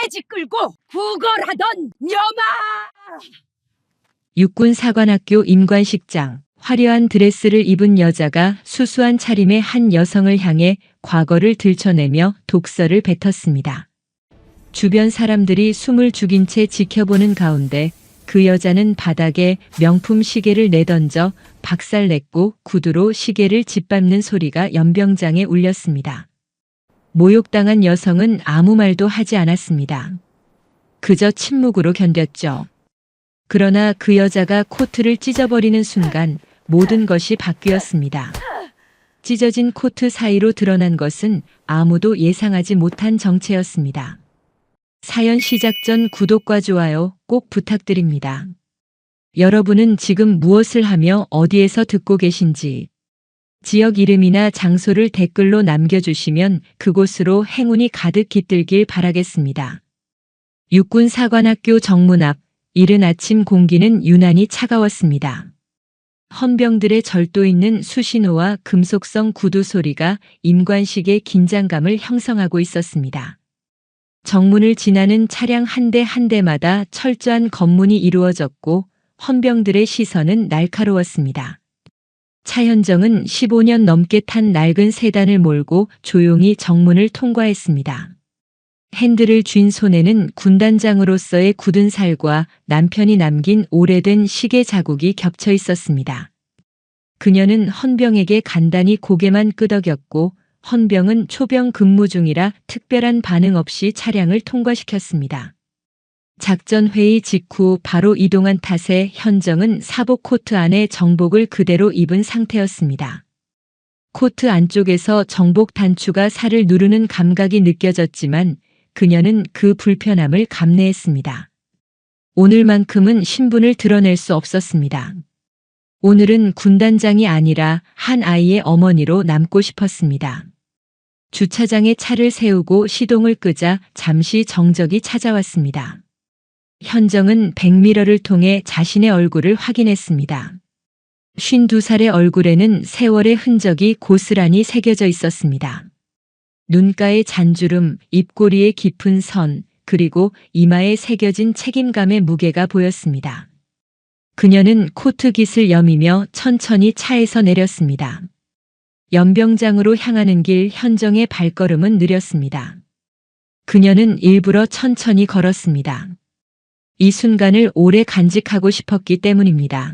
돼지 끌고 구걸하던 녀마! 육군사관학교 임관식장. 화려한 드레스를 입은 여자가 수수한 차림의 한 여성을 향해 과거를 들춰내며 독서를 뱉었습니다. 주변 사람들이 숨을 죽인 채 지켜보는 가운데 그 여자는 바닥에 명품 시계를 내던져 박살냈고 구두로 시계를 짓밟는 소리가 연병장에 울렸습니다. 모욕당한 여성은 아무 말도 하지 않았습니다. 그저 침묵으로 견뎠죠. 그러나 그 여자가 코트를 찢어버리는 순간 모든 것이 바뀌었습니다. 찢어진 코트 사이로 드러난 것은 아무도 예상하지 못한 정체였습니다. 사연 시작 전 구독과 좋아요 꼭 부탁드립니다. 여러분은 지금 무엇을 하며 어디에서 듣고 계신지, 지역 이름이나 장소를 댓글로 남겨주시면 그곳으로 행운이 가득 깃들길 바라겠습니다. 육군사관학교 정문 앞, 이른 아침 공기는 유난히 차가웠습니다. 헌병들의 절도 있는 수신호와 금속성 구두 소리가 임관식의 긴장감을 형성하고 있었습니다. 정문을 지나는 차량 한 대 한 대마다 철저한 검문이 이루어졌고 헌병들의 시선은 날카로웠습니다. 차현정은 15년 넘게 탄 낡은 세단을 몰고 조용히 정문을 통과했습니다. 핸들을 쥔 손에는 군단장으로서의 굳은 살과 남편이 남긴 오래된 시계 자국이 겹쳐 있었습니다. 그녀는 헌병에게 간단히 고개만 끄덕였고 헌병은 초병 근무 중이라 특별한 반응 없이 차량을 통과시켰습니다. 작전회의 직후 바로 이동한 탓에 현정은 사복 코트 안에 정복을 그대로 입은 상태였습니다. 코트 안쪽에서 정복 단추가 살을 누르는 감각이 느껴졌지만 그녀는 그 불편함을 감내했습니다. 오늘만큼은 신분을 드러낼 수 없었습니다. 오늘은 군단장이 아니라 한 아이의 어머니로 남고 싶었습니다. 주차장에 차를 세우고 시동을 끄자 잠시 정적이 찾아왔습니다. 현정은 백미러를 통해 자신의 얼굴을 확인했습니다. 52살의 얼굴에는 세월의 흔적이 고스란히 새겨져 있었습니다. 눈가의 잔주름, 입꼬리의 깊은 선, 그리고 이마에 새겨진 책임감의 무게가 보였습니다. 그녀는 코트 깃을 여미며 천천히 차에서 내렸습니다. 연병장으로 향하는 길 현정의 발걸음은 느렸습니다. 그녀는 일부러 천천히 걸었습니다. 이 순간을 오래 간직하고 싶었기 때문입니다.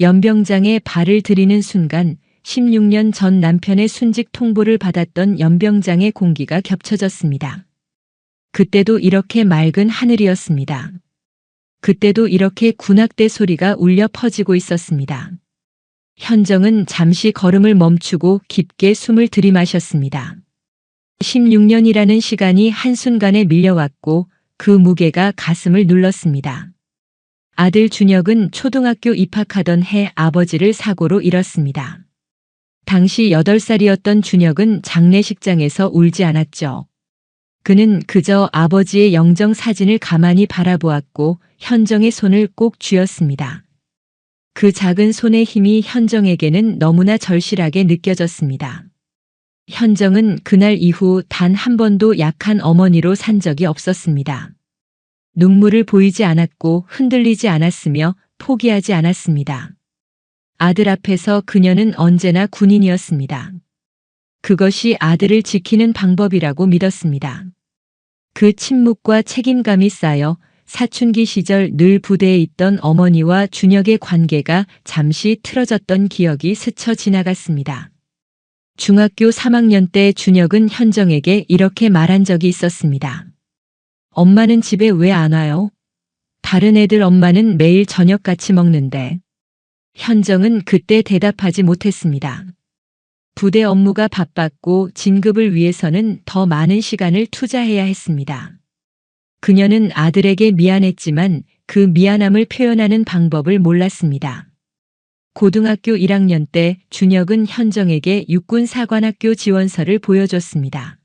연병장에 발을 들이는 순간 16년 전 남편의 순직 통보를 받았던 연병장의 공기가 겹쳐졌습니다. 그때도 이렇게 맑은 하늘이었습니다. 그때도 이렇게 군악대 소리가 울려 퍼지고 있었습니다. 현정은 잠시 걸음을 멈추고 깊게 숨을 들이마셨습니다. 16년이라는 시간이 한순간에 밀려왔고 그 무게가 가슴을 눌렀습니다. 아들 준혁은 초등학교 입학하던 해 아버지를 사고로 잃었습니다. 당시 8살이었던 준혁은 장례식장에서 울지 않았죠. 그는 그저 아버지의 영정 사진을 가만히 바라보았고 현정의 손을 꼭 쥐었습니다. 그 작은 손의 힘이 현정에게는 너무나 절실하게 느껴졌습니다. 현정은 그날 이후 단 한 번도 약한 어머니로 산 적이 없었습니다. 눈물을 보이지 않았고 흔들리지 않았으며 포기하지 않았습니다. 아들 앞에서 그녀는 언제나 군인이었습니다. 그것이 아들을 지키는 방법이라고 믿었습니다. 그 침묵과 책임감이 쌓여 사춘기 시절 늘 부대에 있던 어머니와 준혁의 관계가 잠시 틀어졌던 기억이 스쳐 지나갔습니다. 중학교 3학년 때 준혁은 현정에게 이렇게 말한 적이 있었습니다. 엄마는 집에 왜 안 와요? 다른 애들 엄마는 매일 저녁 같이 먹는데. 현정은 그때 대답하지 못했습니다. 부대 업무가 바빴고 진급을 위해서는 더 많은 시간을 투자해야 했습니다. 그녀는 아들에게 미안했지만 그 미안함을 표현하는 방법을 몰랐습니다. 고등학교 1학년 때 준혁은 현정에게 육군사관학교 지원서를 보여줬습니다.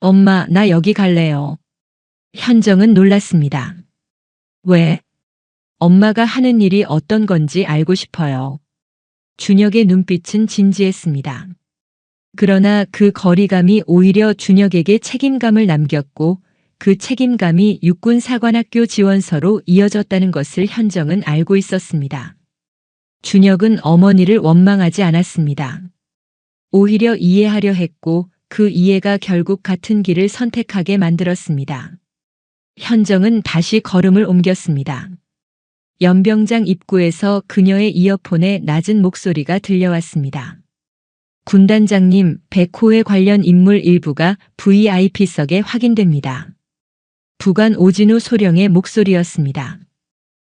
엄마, 나 여기 갈래요. 현정은 놀랐습니다. 왜? 엄마가 하는 일이 어떤 건지 알고 싶어요. 준혁의 눈빛은 진지했습니다. 그러나 그 거리감이 오히려 준혁에게 책임감을 남겼고 그 책임감이 육군사관학교 지원서로 이어졌다는 것을 현정은 알고 있었습니다. 준혁은 어머니를 원망하지 않았습니다. 오히려 이해하려 했고 그 이해가 결국 같은 길을 선택하게 만들었습니다. 현정은 다시 걸음을 옮겼습니다. 연병장 입구에서 그녀의 이어폰에 낮은 목소리가 들려왔습니다. 군단장님, 백호의 관련 인물 일부가 VIP석에 확인됩니다. 부관 오진우 소령의 목소리였습니다.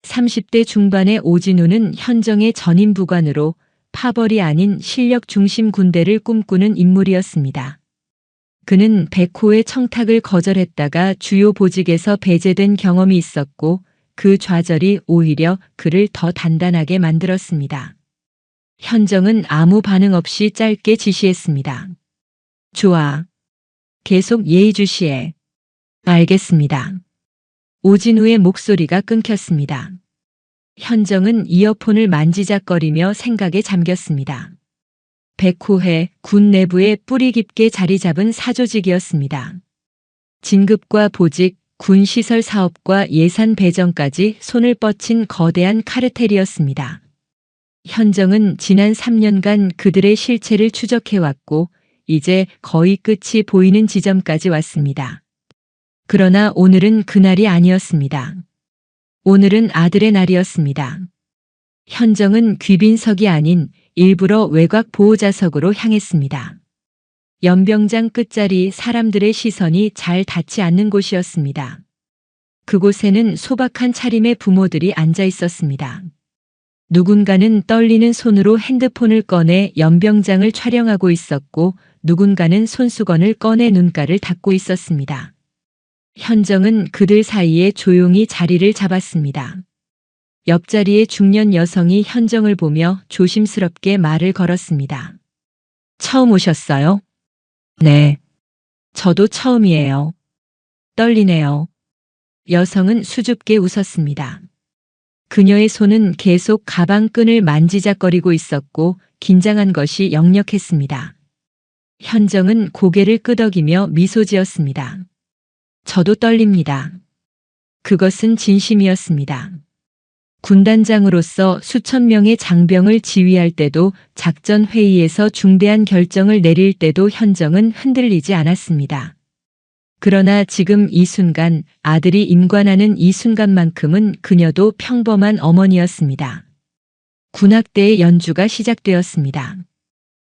30대 중반의 오진우는 현정의 전임 부관으로 파벌이 아닌 실력 중심 군대를 꿈꾸는 인물이었습니다. 그는 백호의 청탁을 거절했다가 주요 보직에서 배제된 경험이 있었고 그 좌절이 오히려 그를 더 단단하게 만들었습니다. 현정은 아무 반응 없이 짧게 지시했습니다. 좋아. 계속 예의주시해. 알겠습니다. 오진우의 목소리가 끊겼습니다. 현정은 이어폰을 만지작거리며 생각에 잠겼습니다. 백호회 군 내부에 뿌리 깊게 자리 잡은 사조직이었습니다. 진급과 보직, 군 시설 사업과 예산 배정까지 손을 뻗친 거대한 카르텔이었습니다. 현정은 지난 3년간 그들의 실체를 추적해왔고 이제 거의 끝이 보이는 지점까지 왔습니다. 그러나 오늘은 그날이 아니었습니다. 오늘은 아들의 날이었습니다. 현정은 귀빈석이 아닌 일부러 외곽 보호자석으로 향했습니다. 연병장 끝자리 사람들의 시선이 잘 닿지 않는 곳이었습니다. 그곳에는 소박한 차림의 부모들이 앉아 있었습니다. 누군가는 떨리는 손으로 핸드폰을 꺼내 연병장을 촬영하고 있었고 누군가는 손수건을 꺼내 눈가를 닦고 있었습니다. 현정은 그들 사이에 조용히 자리를 잡았습니다. 옆자리의 중년 여성이 현정을 보며 조심스럽게 말을 걸었습니다. 처음 오셨어요? 네. 저도 처음이에요. 떨리네요. 여성은 수줍게 웃었습니다. 그녀의 손은 계속 가방 끈을 만지작거리고 있었고 긴장한 것이 역력했습니다. 현정은 고개를 끄덕이며 미소 지었습니다. 저도 떨립니다. 그것은 진심이었습니다. 군단장으로서 수천 명의 장병을 지휘할 때도 작전 회의에서 중대한 결정을 내릴 때도 현정은 흔들리지 않았습니다. 그러나 지금 이 순간 아들이 임관하는 이 순간만큼은 그녀도 평범한 어머니였습니다. 군악대의 연주가 시작되었습니다.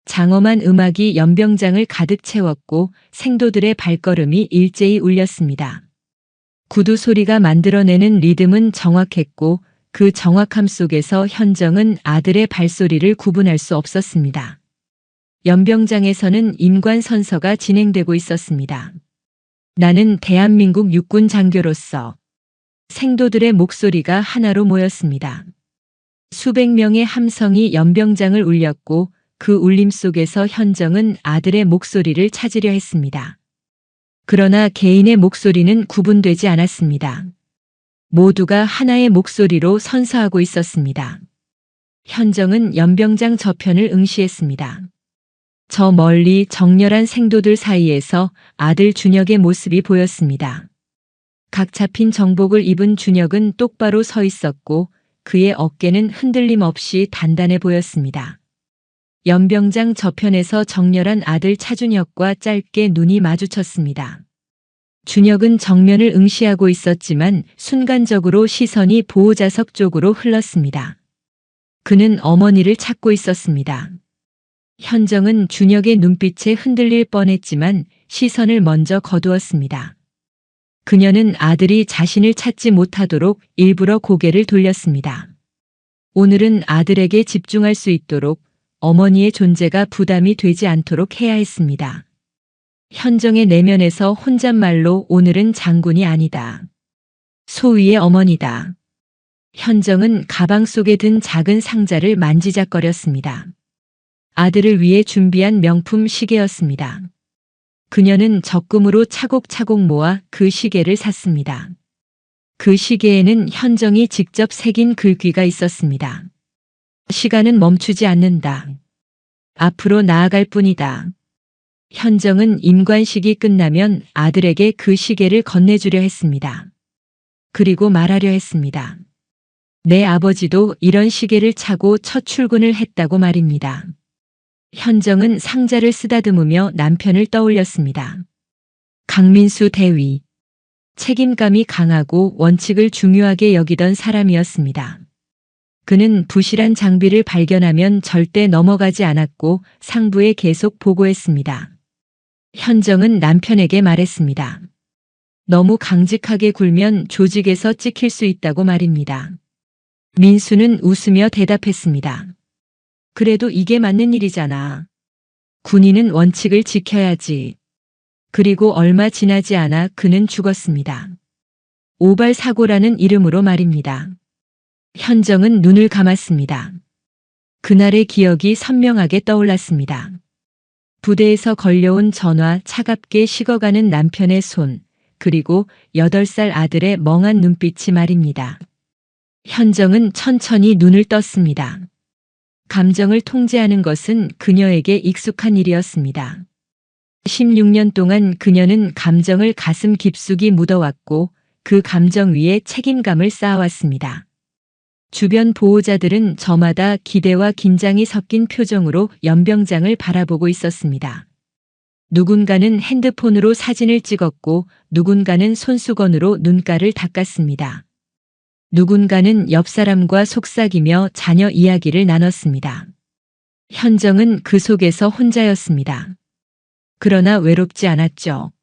장엄한 음악이 연병장을 가득 채웠고 생도들의 발걸음이 일제히 울렸습니다. 구두 소리가 만들어내는 리듬은 정확했고 그 정확함 속에서 현정은 아들의 발소리를 구분할 수 없었습니다. 연병장에서는 임관 선서가 진행되고 있었습니다. 나는 대한민국 육군 장교로서 생도들의 목소리가 하나로 모였습니다. 수백 명의 함성이 연병장을 울렸고 그 울림 속에서 현정은 아들의 목소리를 찾으려 했습니다. 그러나 개인의 목소리는 구분되지 않았습니다. 모두가 하나의 목소리로 선서하고 있었습니다. 현정은 연병장 저편을 응시했습니다. 저 멀리 정렬한 생도들 사이에서 아들 준혁의 모습이 보였습니다. 각 잡힌 정복을 입은 준혁은 똑바로 서 있었고 그의 어깨는 흔들림 없이 단단해 보였습니다. 연병장 저편에서 정렬한 아들 차준혁과 짧게 눈이 마주쳤습니다. 준혁은 정면을 응시하고 있었지만 순간적으로 시선이 보호자석 쪽으로 흘렀습니다. 그는 어머니를 찾고 있었습니다. 현정은 준혁의 눈빛에 흔들릴 뻔했지만 시선을 먼저 거두었습니다. 그녀는 아들이 자신을 찾지 못하도록 일부러 고개를 돌렸습니다. 오늘은 아들에게 집중할 수 있도록 어머니의 존재가 부담이 되지 않도록 해야 했습니다. 현정의 내면에서 혼잣말로 오늘은 장군이 아니다. 소위의 어머니다. 현정은 가방 속에 든 작은 상자를 만지작거렸습니다. 아들을 위해 준비한 명품 시계였습니다. 그녀는 적금으로 차곡차곡 모아 그 시계를 샀습니다. 그 시계에는 현정이 직접 새긴 글귀가 있었습니다. 시간은 멈추지 않는다. 앞으로 나아갈 뿐이다. 현정은 임관식이 끝나면 아들에게 그 시계를 건네주려 했습니다. 그리고 말하려 했습니다. 내 아버지도 이런 시계를 차고 첫 출근을 했다고 말입니다. 현정은 상자를 쓰다듬으며 남편을 떠올렸습니다. 강민수 대위. 책임감이 강하고 원칙을 중요하게 여기던 사람이었습니다. 그는 부실한 장비를 발견하면 절대 넘어가지 않았고 상부에 계속 보고했습니다. 현정은 남편에게 말했습니다. 너무 강직하게 굴면 조직에서 찍힐 수 있다고 말입니다. 민수는 웃으며 대답했습니다. 그래도 이게 맞는 일이잖아. 군인은 원칙을 지켜야지. 그리고 얼마 지나지 않아 그는 죽었습니다. 오발사고라는 이름으로 말입니다. 현정은 눈을 감았습니다. 그날의 기억이 선명하게 떠올랐습니다. 부대에서 걸려온 전화, 차갑게 식어가는 남편의 손, 그리고 8살 아들의 멍한 눈빛이 말입니다. 현정은 천천히 눈을 떴습니다. 감정을 통제하는 것은 그녀에게 익숙한 일이었습니다. 16년 동안 그녀는 감정을 가슴 깊숙이 묻어왔고 그 감정 위에 책임감을 쌓아왔습니다. 주변 보호자들은 저마다 기대와 긴장이 섞인 표정으로 연병장을 바라보고 있었습니다. 누군가는 핸드폰으로 사진을 찍었고 누군가는 손수건으로 눈가를 닦았습니다. 누군가는 옆 사람과 속삭이며 자녀 이야기를 나눴습니다. 현정은 그 속에서 혼자였습니다. 그러나 외롭지 않았죠.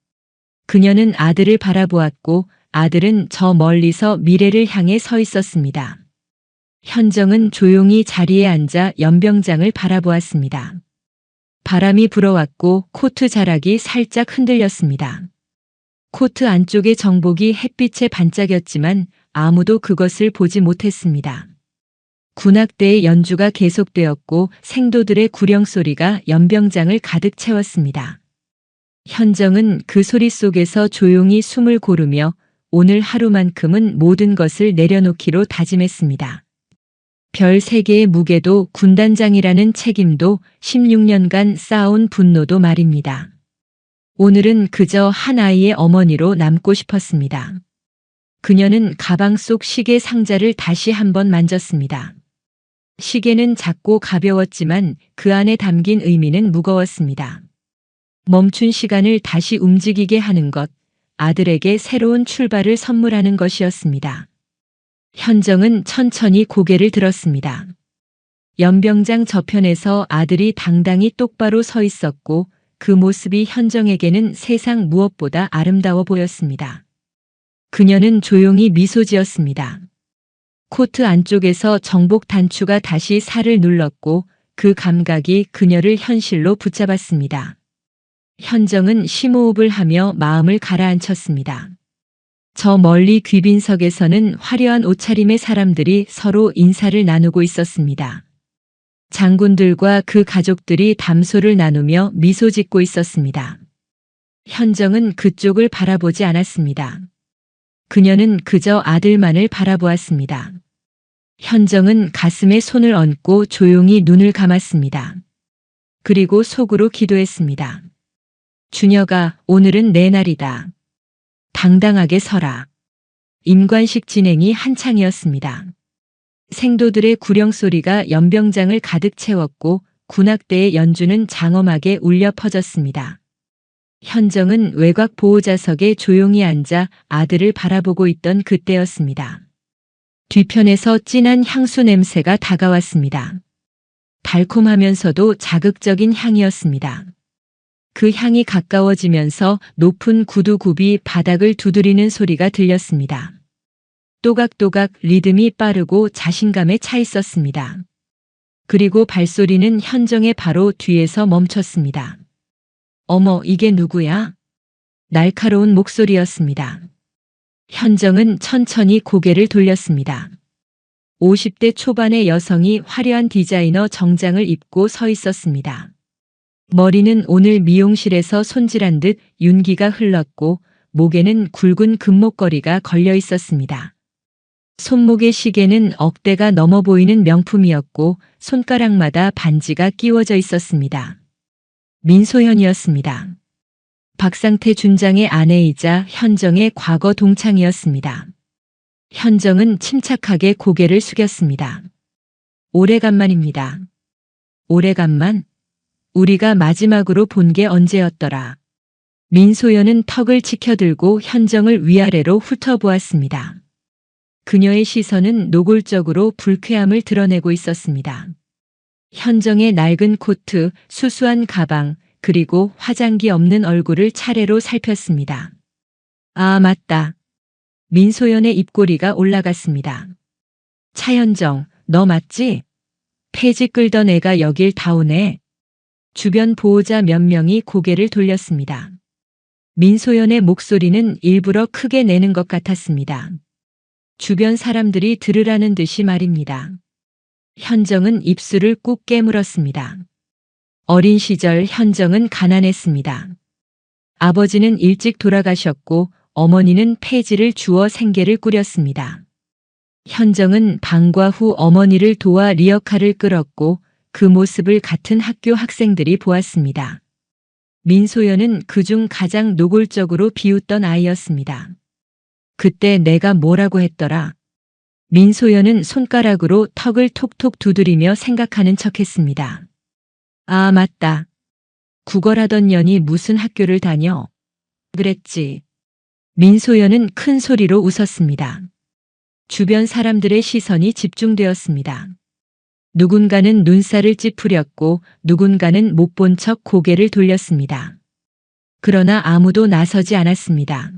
그녀는 아들을 바라보았고 아들은 저 멀리서 미래를 향해 서 있었습니다. 현정은 조용히 자리에 앉아 연병장을 바라보았습니다. 바람이 불어왔고 코트 자락이 살짝 흔들렸습니다. 코트 안쪽의 정복이 햇빛에 반짝였지만 아무도 그것을 보지 못했습니다. 군악대의 연주가 계속되었고 생도들의 구령소리가 연병장을 가득 채웠습니다. 현정은 그 소리 속에서 조용히 숨을 고르며 오늘 하루만큼은 모든 것을 내려놓기로 다짐했습니다. 별 3개의 무게도 군단장이라는 책임도 16년간 쌓아온 분노도 말입니다. 오늘은 그저 한 아이의 어머니로 남고 싶었습니다. 그녀는 가방 속 시계 상자를 다시 한번 만졌습니다. 시계는 작고 가벼웠지만 그 안에 담긴 의미는 무거웠습니다. 멈춘 시간을 다시 움직이게 하는 것, 아들에게 새로운 출발을 선물하는 것이었습니다. 현정은 천천히 고개를 들었습니다. 연병장 저편에서 아들이 당당히 똑바로 서 있었고 그 모습이 현정에게는 세상 무엇보다 아름다워 보였습니다. 그녀는 조용히 미소 지었습니다. 코트 안쪽에서 정복 단추가 다시 살을 눌렀고 그 감각이 그녀를 현실로 붙잡았습니다. 현정은 심호흡을 하며 마음을 가라앉혔습니다. 저 멀리 귀빈석에서는 화려한 옷차림의 사람들이 서로 인사를 나누고 있었습니다. 장군들과 그 가족들이 담소를 나누며 미소 짓고 있었습니다. 현정은 그쪽을 바라보지 않았습니다. 그녀는 그저 아들만을 바라보았습니다. 현정은 가슴에 손을 얹고 조용히 눈을 감았습니다. 그리고 속으로 기도했습니다. 준혁아, 오늘은 내 날이다. 당당하게 서라. 임관식 진행이 한창이었습니다. 생도들의 구령소리가 연병장을 가득 채웠고 군악대의 연주는 장엄하게 울려 퍼졌습니다. 현정은 외곽 보호자석에 조용히 앉아 아들을 바라보고 있던 그때였습니다. 뒤편에서 진한 향수 냄새가 다가왔습니다. 달콤하면서도 자극적인 향이었습니다. 그 향이 가까워지면서 높은 구두굽이 바닥을 두드리는 소리가 들렸습니다. 또각또각 리듬이 빠르고 자신감에 차 있었습니다. 그리고 발소리는 현정의 바로 뒤에서 멈췄습니다. 어머, 이게 누구야? 날카로운 목소리였습니다. 현정은 천천히 고개를 돌렸습니다. 50대 초반의 여성이 화려한 디자이너 정장을 입고 서 있었습니다. 머리는 오늘 미용실에서 손질한 듯 윤기가 흘렀고 목에는 굵은 금목걸이가 걸려 있었습니다. 손목의 시계는 억대가 넘어 보이는 명품이었고 손가락마다 반지가 끼워져 있었습니다. 민소현이었습니다. 박상태 준장의 아내이자 현정의 과거 동창이었습니다. 현정은 침착하게 고개를 숙였습니다. 오래간만입니다. 오래간만? 우리가 마지막으로 본 게 언제였더라. 민소연은 턱을 치켜들고 현정을 위아래로 훑어보았습니다. 그녀의 시선은 노골적으로 불쾌함을 드러내고 있었습니다. 현정의 낡은 코트, 수수한 가방, 그리고 화장기 없는 얼굴을 차례로 살폈습니다. 아, 맞다. 민소연의 입꼬리가 올라갔습니다. 차현정, 너 맞지? 폐지 끌던 애가 여길 다 오네. 주변 보호자 몇 명이 고개를 돌렸습니다. 민소연의 목소리는 일부러 크게 내는 것 같았습니다. 주변 사람들이 들으라는 듯이 말입니다. 현정은 입술을 꾹 깨물었습니다. 어린 시절 현정은 가난했습니다. 아버지는 일찍 돌아가셨고 어머니는 폐지를 주워 생계를 꾸렸습니다. 현정은 방과 후 어머니를 도와 리어카를 끌었고 그 모습을 같은 학교 학생들이 보았습니다. 민소연은 그중 가장 노골적으로 비웃던 아이였습니다. 그때 내가 뭐라고 했더라. 민소연은 손가락으로 턱을 톡톡 두드리며 생각하는 척했습니다. 아, 맞다. 국어라던 년이 무슨 학교를 다녀? 그랬지. 민소연은 큰 소리로 웃었습니다. 주변 사람들의 시선이 집중되었습니다. 누군가는 눈살을 찌푸렸고 누군가는 못 본 척 고개를 돌렸습니다. 그러나 아무도 나서지 않았습니다.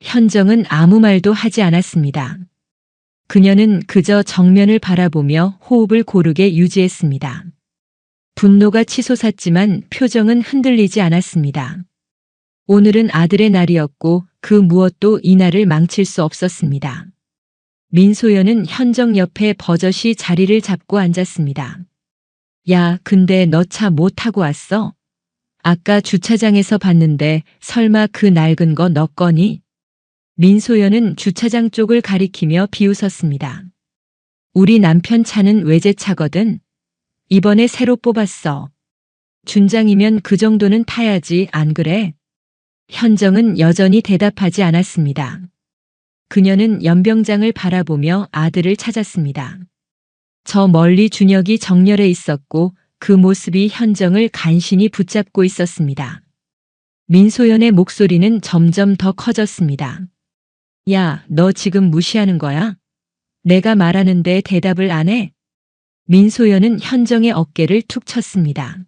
현정은 아무 말도 하지 않았습니다. 그녀는 그저 정면을 바라보며 호흡을 고르게 유지했습니다. 분노가 치솟았지만 표정은 흔들리지 않았습니다. 오늘은 아들의 날이었고 그 무엇도 이 날을 망칠 수 없었습니다. 민소연은 현정 옆에 버젓이 자리를 잡고 앉았습니다. 야, 근데 너 차 뭐 타고 왔어? 아까 주차장에서 봤는데 설마 그 낡은 거 너 거니? 민소연은 주차장 쪽을 가리키며 비웃었습니다. 우리 남편 차는 외제차거든. 이번에 새로 뽑았어. 준장이면 그 정도는 타야지, 안 그래? 현정은 여전히 대답하지 않았습니다. 그녀는 연병장을 바라보며 아들을 찾았습니다. 저 멀리 준혁이 정렬해 있었고 그 모습이 현정을 간신히 붙잡고 있었습니다. 민소연의 목소리는 점점 더 커졌습니다. 야, 너 지금 무시하는 거야? 내가 말하는데 대답을 안 해? 민소연은 현정의 어깨를 툭 쳤습니다.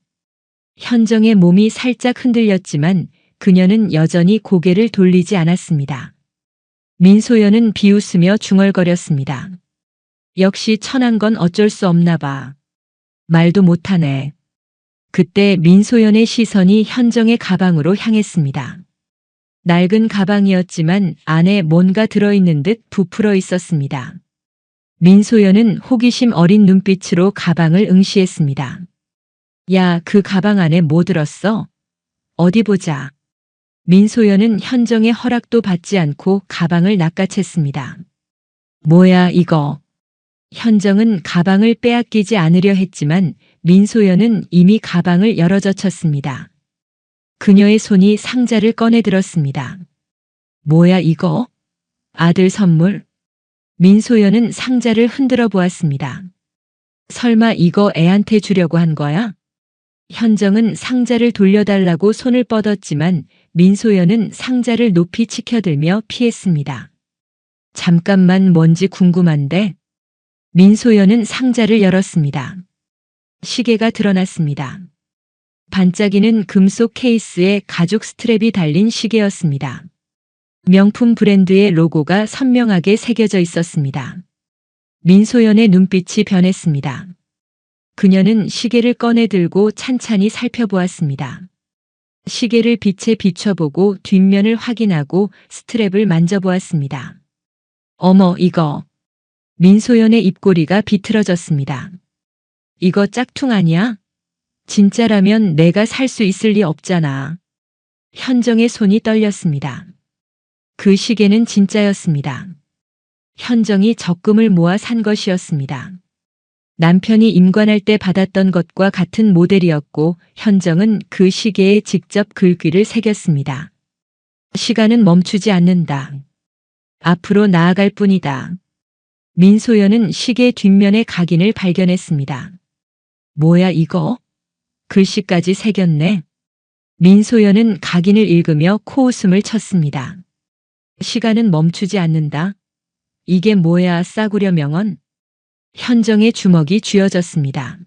현정의 몸이 살짝 흔들렸지만 그녀는 여전히 고개를 돌리지 않았습니다. 민소연은 비웃으며 중얼거렸습니다. 역시 천한 건 어쩔 수 없나 봐. 말도 못하네. 그때 민소연의 시선이 현정의 가방으로 향했습니다. 낡은 가방이었지만 안에 뭔가 들어있는 듯 부풀어 있었습니다. 민소연은 호기심 어린 눈빛으로 가방을 응시했습니다. 야, 그 가방 안에 뭐 들었어? 어디 보자. 민소연은 현정의 허락도 받지 않고 가방을 낚아챘습니다. 뭐야 이거. 현정은 가방을 빼앗기지 않으려 했지만 민소연은 이미 가방을 열어젖혔습니다. 그녀의 손이 상자를 꺼내 들었습니다. 뭐야 이거? 아들 선물? 민소연은 상자를 흔들어 보았습니다. 설마 이거 애한테 주려고 한 거야? 현정은 상자를 돌려달라고 손을 뻗었지만 민소연은 상자를 높이 치켜들며 피했습니다. 잠깐만, 뭔지 궁금한데. 민소연은 상자를 열었습니다. 시계가 드러났습니다. 반짝이는 금속 케이스에 가죽 스트랩이 달린 시계였습니다. 명품 브랜드의 로고가 선명하게 새겨져 있었습니다. 민소연의 눈빛이 변했습니다. 그녀는 시계를 꺼내 들고 찬찬히 살펴보았습니다. 시계를 빛에 비춰보고 뒷면을 확인하고 스트랩을 만져보았습니다. 어머, 이거. 민소연의 입꼬리가 비틀어졌습니다. 이거 짝퉁 아니야? 진짜라면 내가 살 수 있을 리 없잖아. 현정의 손이 떨렸습니다. 그 시계는 진짜였습니다. 현정이 적금을 모아 산 것이었습니다. 남편이 임관할 때 받았던 것과 같은 모델이었고 현정은 그 시계에 직접 글귀를 새겼습니다. 시간은 멈추지 않는다. 앞으로 나아갈 뿐이다. 민소연은 시계 뒷면의 각인을 발견했습니다. 뭐야 이거? 글씨까지 새겼네. 민소연은 각인을 읽으며 코웃음을 쳤습니다. 시간은 멈추지 않는다. 이게 뭐야 싸구려 명언? 현정의 주먹이 쥐어졌습니다.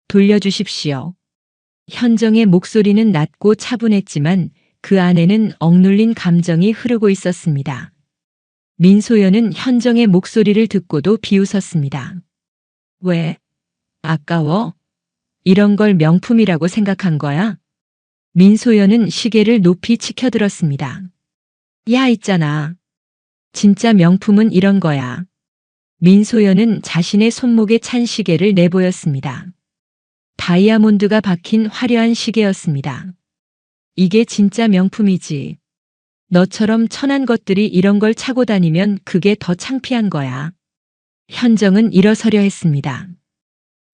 돌려주십시오. 현정의 목소리는 낮고 차분했지만 그 안에는 억눌린 감정이 흐르고 있었습니다. 민소연은 현정의 목소리를 듣고도 비웃었습니다. 왜? 아까워? 이런 걸 명품이라고 생각한 거야? 민소연은 시계를 높이 치켜들었습니다. 야, 있잖아. 진짜 명품은 이런 거야. 민소연은 자신의 손목에 찬 시계를 내보였습니다. 다이아몬드가 박힌 화려한 시계였습니다. 이게 진짜 명품이지. 너처럼 천한 것들이 이런 걸 차고 다니면 그게 더 창피한 거야. 현정은 일어서려 했습니다.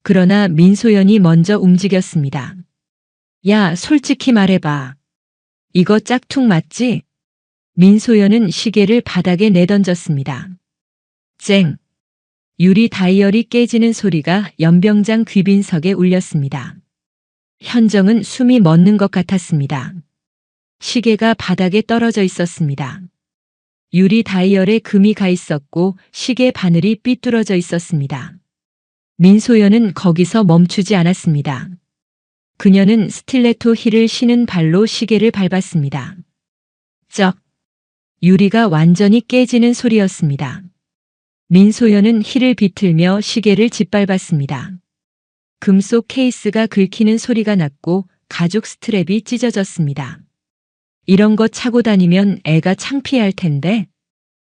그러나 민소연이 먼저 움직였습니다. 야, 솔직히 말해봐. 이거 짝퉁 맞지? 민소연은 시계를 바닥에 내던졌습니다. 쨍! 유리 다이얼이 깨지는 소리가 연병장 귀빈석에 울렸습니다. 현정은 숨이 멎는 것 같았습니다. 시계가 바닥에 떨어져 있었습니다. 유리 다이얼에 금이 가 있었고 시계 바늘이 삐뚤어져 있었습니다. 민소연은 거기서 멈추지 않았습니다. 그녀는 스틸레토 힐을 신은 발로 시계를 밟았습니다. 쩍! 유리가 완전히 깨지는 소리였습니다. 민소연은 힐을 비틀며 시계를 짓밟았습니다. 금속 케이스가 긁히는 소리가 났고 가죽 스트랩이 찢어졌습니다. 이런 거 차고 다니면 애가 창피할 텐데.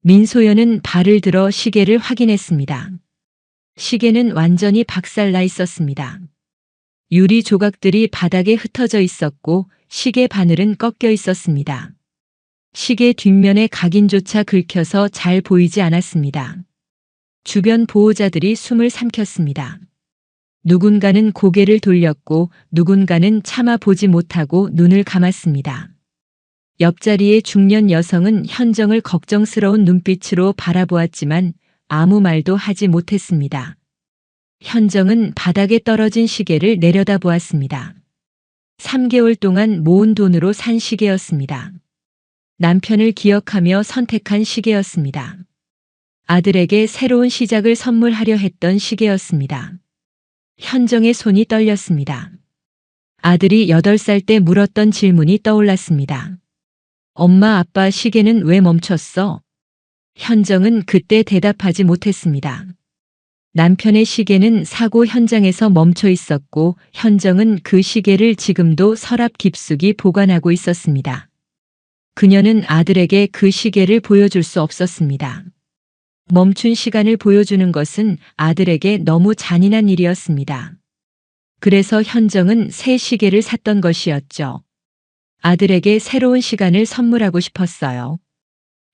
민소연은 발을 들어 시계를 확인했습니다. 시계는 완전히 박살나 있었습니다. 유리 조각들이 바닥에 흩어져 있었고 시계 바늘은 꺾여 있었습니다. 시계 뒷면의 각인조차 긁혀서 잘 보이지 않았습니다. 주변 보호자들이 숨을 삼켰습니다. 누군가는 고개를 돌렸고 누군가는 참아 보지 못하고 눈을 감았습니다. 옆자리의 중년 여성은 현정을 걱정스러운 눈빛으로 바라보았지만 아무 말도 하지 못했습니다. 현정은 바닥에 떨어진 시계를 내려다보았습니다. 3개월 동안 모은 돈으로 산 시계였습니다. 남편을 기억하며 선택한 시계였습니다. 아들에게 새로운 시작을 선물하려 했던 시계였습니다. 현정의 손이 떨렸습니다. 아들이 8살 때 물었던 질문이 떠올랐습니다. 엄마, 아빠 시계는 왜 멈췄어? 현정은 그때 대답하지 못했습니다. 남편의 시계는 사고 현장에서 멈춰 있었고 현정은 그 시계를 지금도 서랍 깊숙이 보관하고 있었습니다. 그녀는 아들에게 그 시계를 보여줄 수 없었습니다. 멈춘 시간을 보여주는 것은 아들에게 너무 잔인한 일이었습니다. 그래서 현정은 새 시계를 샀던 것이었죠. 아들에게 새로운 시간을 선물하고 싶었어요.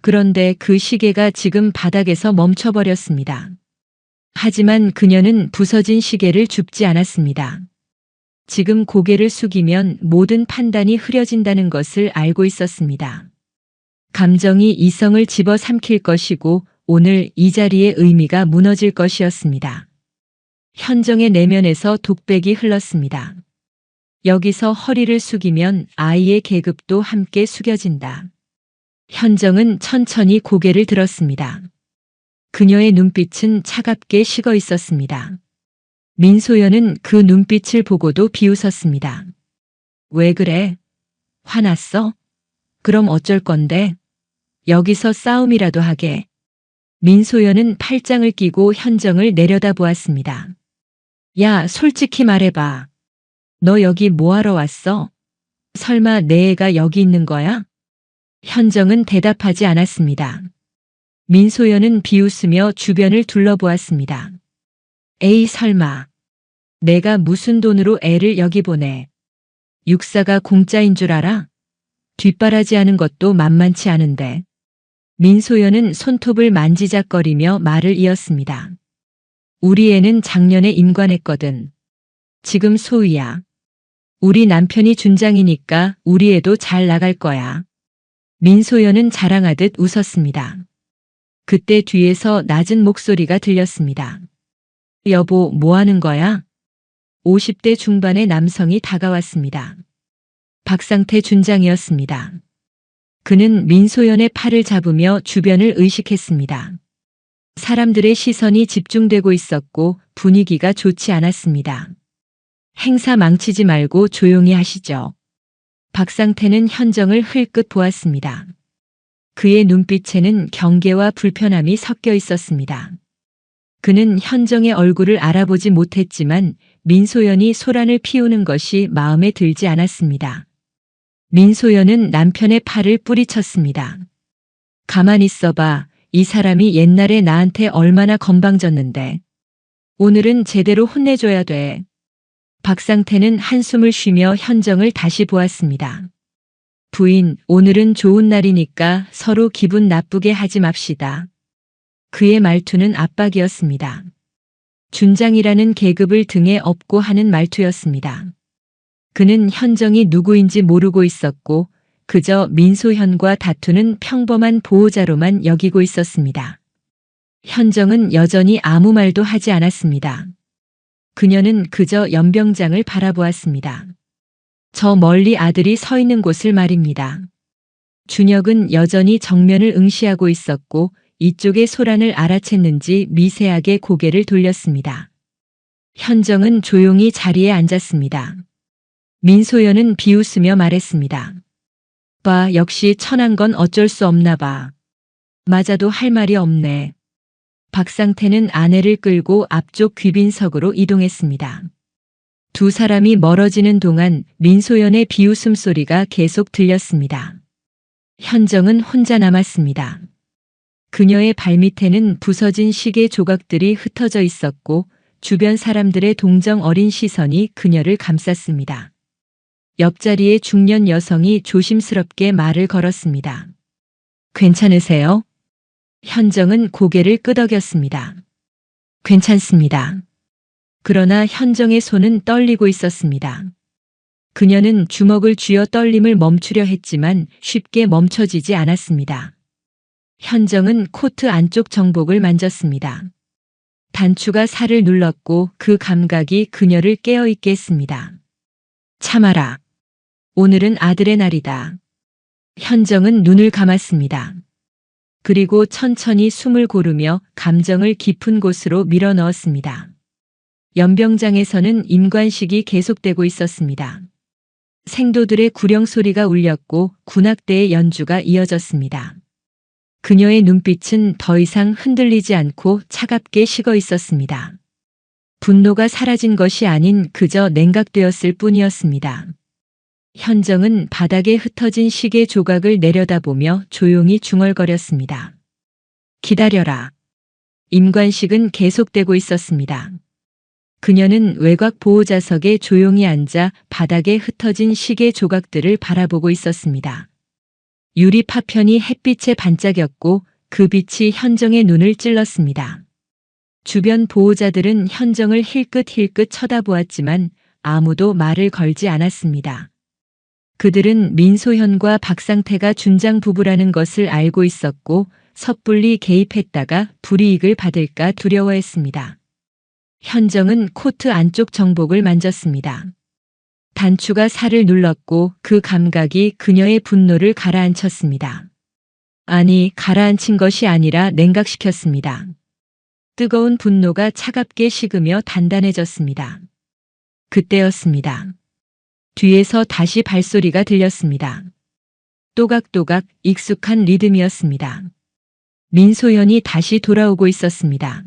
그런데 그 시계가 지금 바닥에서 멈춰버렸습니다. 하지만 그녀는 부서진 시계를 줍지 않았습니다. 지금 고개를 숙이면 모든 판단이 흐려진다는 것을 알고 있었습니다. 감정이 이성을 집어삼킬 것이고 오늘 이 자리의 의미가 무너질 것이었습니다. 현정의 내면에서 독백이 흘렀습니다. 여기서 허리를 숙이면 아이의 계급도 함께 숙여진다. 현정은 천천히 고개를 들었습니다. 그녀의 눈빛은 차갑게 식어 있었습니다. 민소연은 그 눈빛을 보고도 비웃었습니다. 왜 그래? 화났어? 그럼 어쩔 건데? 여기서 싸움이라도 하게. 민소연은 팔짱을 끼고 현정을 내려다보았습니다. 야, 솔직히 말해봐. 너 여기 뭐하러 왔어? 설마 내 애가 여기 있는 거야? 현정은 대답하지 않았습니다. 민소연은 비웃으며 주변을 둘러보았습니다. 에이, 설마. 내가 무슨 돈으로 애를 여기 보내. 육사가 공짜인 줄 알아? 뒷바라지하는 것도 만만치 않은데. 민소연은 손톱을 만지작거리며 말을 이었습니다. 우리 애는 작년에 임관했거든. 지금 소위야. 우리 남편이 준장이니까 우리 애도 잘 나갈 거야. 민소연은 자랑하듯 웃었습니다. 그때 뒤에서 낮은 목소리가 들렸습니다. 여보, 뭐 하는 거야? 50대 중반의 남성이 다가왔습니다. 박상태 준장이었습니다. 그는 민소연의 팔을 잡으며 주변을 의식했습니다. 사람들의 시선이 집중되고 있었고 분위기가 좋지 않았습니다. 행사 망치지 말고 조용히 하시죠. 박상태는 현정을 흘끗 보았습니다. 그의 눈빛에는 경계와 불편함이 섞여 있었습니다. 그는 현정의 얼굴을 알아보지 못했지만 민소연이 소란을 피우는 것이 마음에 들지 않았습니다. 민소연은 남편의 팔을 뿌리쳤습니다. 가만히 있어봐. 이 사람이 옛날에 나한테 얼마나 건방졌는데. 오늘은 제대로 혼내줘야 돼. 박상태는 한숨을 쉬며 현정을 다시 보았습니다. 부인, 오늘은 좋은 날이니까 서로 기분 나쁘게 하지 맙시다. 그의 말투는 압박이었습니다. 준장이라는 계급을 등에 업고 하는 말투였습니다. 그는 현정이 누구인지 모르고 있었고 그저 민소현과 다투는 평범한 보호자로만 여기고 있었습니다. 현정은 여전히 아무 말도 하지 않았습니다. 그녀는 그저 연병장을 바라보았습니다. 저 멀리 아들이 서 있는 곳을 말입니다. 준혁은 여전히 정면을 응시하고 있었고 이쪽의 소란을 알아챘는지 미세하게 고개를 돌렸습니다. 현정은 조용히 자리에 앉았습니다. 민소연은 비웃으며 말했습니다. 봐, 역시 천한 건 어쩔 수 없나 봐. 맞아도 할 말이 없네. 박상태는 아내를 끌고 앞쪽 귀빈석으로 이동했습니다. 두 사람이 멀어지는 동안 민소연의 비웃음 소리가 계속 들렸습니다. 현정은 혼자 남았습니다. 그녀의 발밑에는 부서진 시계 조각들이 흩어져 있었고 주변 사람들의 동정 어린 시선이 그녀를 감쌌습니다. 옆자리의 중년 여성이 조심스럽게 말을 걸었습니다. 괜찮으세요? 현정은 고개를 끄덕였습니다. 괜찮습니다. 그러나 현정의 손은 떨리고 있었습니다. 그녀는 주먹을 쥐어 떨림을 멈추려 했지만 쉽게 멈춰지지 않았습니다. 현정은 코트 안쪽 정복을 만졌습니다. 단추가 살을 눌렀고 그 감각이 그녀를 깨어있게 했습니다. 참아라. 오늘은 아들의 날이다. 현정은 눈을 감았습니다. 그리고 천천히 숨을 고르며 감정을 깊은 곳으로 밀어 넣었습니다. 연병장에서는 임관식이 계속되고 있었습니다. 생도들의 구령 소리가 울렸고 군악대의 연주가 이어졌습니다. 그녀의 눈빛은 더 이상 흔들리지 않고 차갑게 식어 있었습니다. 분노가 사라진 것이 아닌 그저 냉각되었을 뿐이었습니다. 현정은 바닥에 흩어진 시계 조각을 내려다보며 조용히 중얼거렸습니다. 기다려라. 임관식은 계속되고 있었습니다. 그녀는 외곽 보호자석에 조용히 앉아 바닥에 흩어진 시계 조각들을 바라보고 있었습니다. 유리 파편이 햇빛에 반짝였고 그 빛이 현정의 눈을 찔렀습니다. 주변 보호자들은 현정을 힐끗힐끗 쳐다보았지만 아무도 말을 걸지 않았습니다. 그들은 민소현과 박상태가 준장 부부라는 것을 알고 있었고 섣불리 개입했다가 불이익을 받을까 두려워했습니다. 현정은 코트 안쪽 정복을 만졌습니다. 단추가 살을 눌렀고 그 감각이 그녀의 분노를 가라앉혔습니다. 아니, 가라앉힌 것이 아니라 냉각시켰습니다. 뜨거운 분노가 차갑게 식으며 단단해졌습니다. 그때였습니다. 뒤에서 다시 발소리가 들렸습니다. 또각또각 익숙한 리듬이었습니다. 민소연이 다시 돌아오고 있었습니다.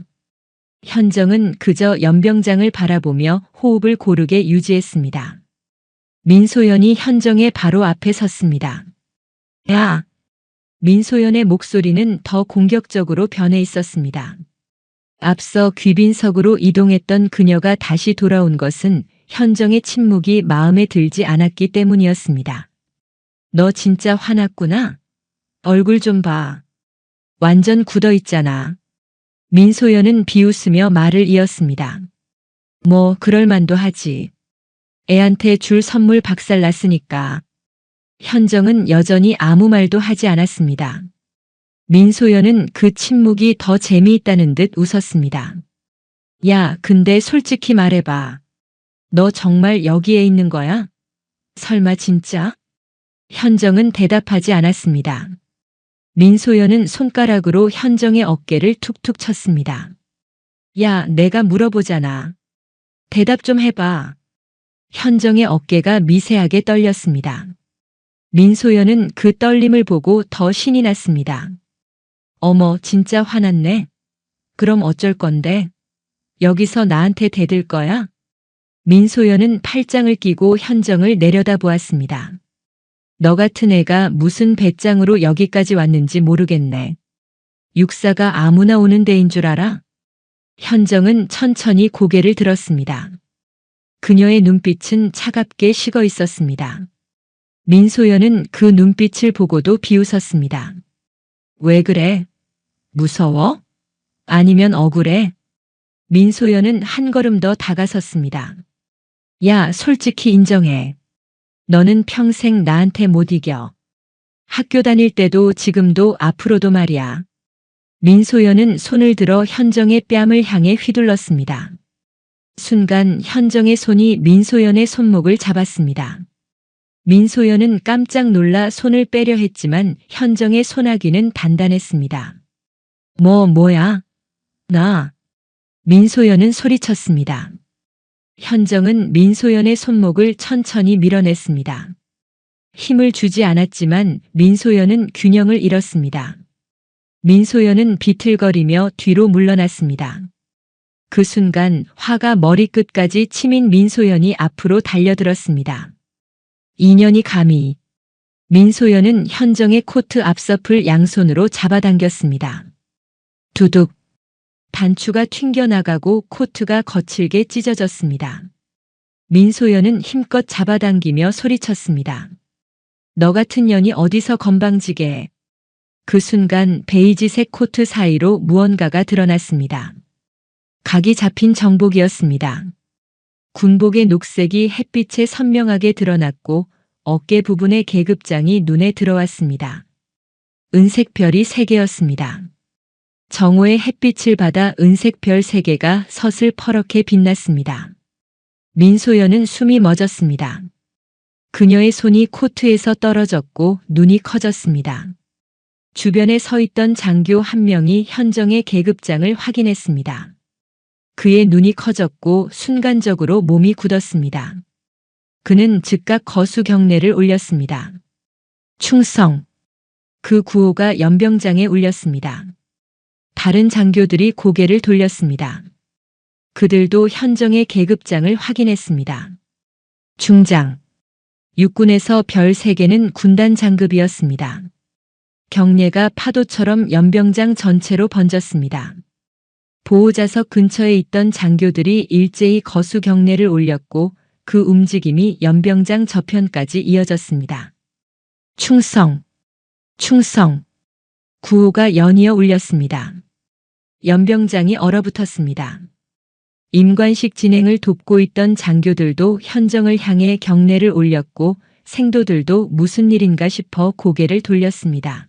현정은 그저 연병장을 바라보며 호흡을 고르게 유지했습니다. 민소연이 현정의 바로 앞에 섰습니다. 야! 민소연의 목소리는 더 공격적으로 변해 있었습니다. 앞서 귀빈석으로 이동했던 그녀가 다시 돌아온 것은 현정의 침묵이 마음에 들지 않았기 때문이었습니다. 너 진짜 화났구나? 얼굴 좀 봐. 완전 굳어 있잖아. 민소연은 비웃으며 말을 이었습니다. 뭐 그럴 만도 하지. 애한테 줄 선물 박살났으니까. 현정은 여전히 아무 말도 하지 않았습니다. 민소연은 그 침묵이 더 재미있다는 듯 웃었습니다. 야, 근데 솔직히 말해봐. 너 정말 여기에 있는 거야? 설마 진짜? 현정은 대답하지 않았습니다. 민소연은 손가락으로 현정의 어깨를 툭툭 쳤습니다. 야, 내가 물어보잖아. 대답 좀 해봐. 현정의 어깨가 미세하게 떨렸습니다. 민소연은 그 떨림을 보고 더 신이 났습니다. 어머, 진짜 화났네. 그럼 어쩔 건데? 여기서 나한테 대들 거야? 민소연은 팔짱을 끼고 현정을 내려다보았습니다. 너 같은 애가 무슨 배짱으로 여기까지 왔는지 모르겠네. 육사가 아무나 오는 데인 줄 알아? 현정은 천천히 고개를 들었습니다. 그녀의 눈빛은 차갑게 식어 있었습니다. 민소연은 그 눈빛을 보고도 비웃었습니다. 왜 그래? 무서워? 아니면 억울해? 민소연은 한 걸음 더 다가섰습니다. 야, 솔직히 인정해. 너는 평생 나한테 못 이겨. 학교 다닐 때도 지금도 앞으로도 말이야. 민소연은 손을 들어 현정의 뺨을 향해 휘둘렀습니다. 순간 현정의 손이 민소연의 손목을 잡았습니다. 민소연은 깜짝 놀라 손을 빼려 했지만 현정의 손아귀는 단단했습니다. 뭐야? 나. 민소연은 소리쳤습니다. 현정은 민소연의 손목을 천천히 밀어냈습니다. 힘을 주지 않았지만 민소연은 균형을 잃었습니다. 민소연은 비틀거리며 뒤로 물러났습니다. 그 순간 화가 머리끝까지 치민 민소연이 앞으로 달려들었습니다. 인연이 감히. 민소연은 현정의 코트 앞서풀 양손으로 잡아당겼습니다. 두둑. 단추가 튕겨나가고 코트가 거칠게 찢어졌습니다. 민소연은 힘껏 잡아당기며 소리쳤습니다. 너 같은 년이 어디서 건방지게 해. 그 순간 베이지색 코트 사이로 무언가가 드러났습니다. 각이 잡힌 정복이었습니다. 군복의 녹색이 햇빛에 선명하게 드러났고 어깨 부분의 계급장이 눈에 들어왔습니다. 은색 별이 3개였습니다. 정오의 햇빛을 받아 은색 별 3개가 서슬 퍼렇게 빛났습니다. 민소연은 숨이 멎었습니다. 그녀의 손이 코트에서 떨어졌고 눈이 커졌습니다. 주변에 서 있던 장교 한 명이 현정의 계급장을 확인했습니다. 그의 눈이 커졌고 순간적으로 몸이 굳었습니다. 그는 즉각 거수 경례를 올렸습니다. 충성. 그 구호가 연병장에 울렸습니다. 다른 장교들이 고개를 돌렸습니다. 그들도 현정의 계급장을 확인했습니다. 중장. 육군에서 별 3개는 군단 장급이었습니다. 경례가 파도처럼 연병장 전체로 번졌습니다. 보호자석 근처에 있던 장교들이 일제히 거수 경례를 올렸고 그 움직임이 연병장 저편까지 이어졌습니다. 충성. 충성. 구호가 연이어 울렸습니다. 연병장이 얼어붙었습니다. 임관식 진행을 돕고 있던 장교들도 현정을 향해 경례를 올렸고 생도들도 무슨 일인가 싶어 고개를 돌렸습니다.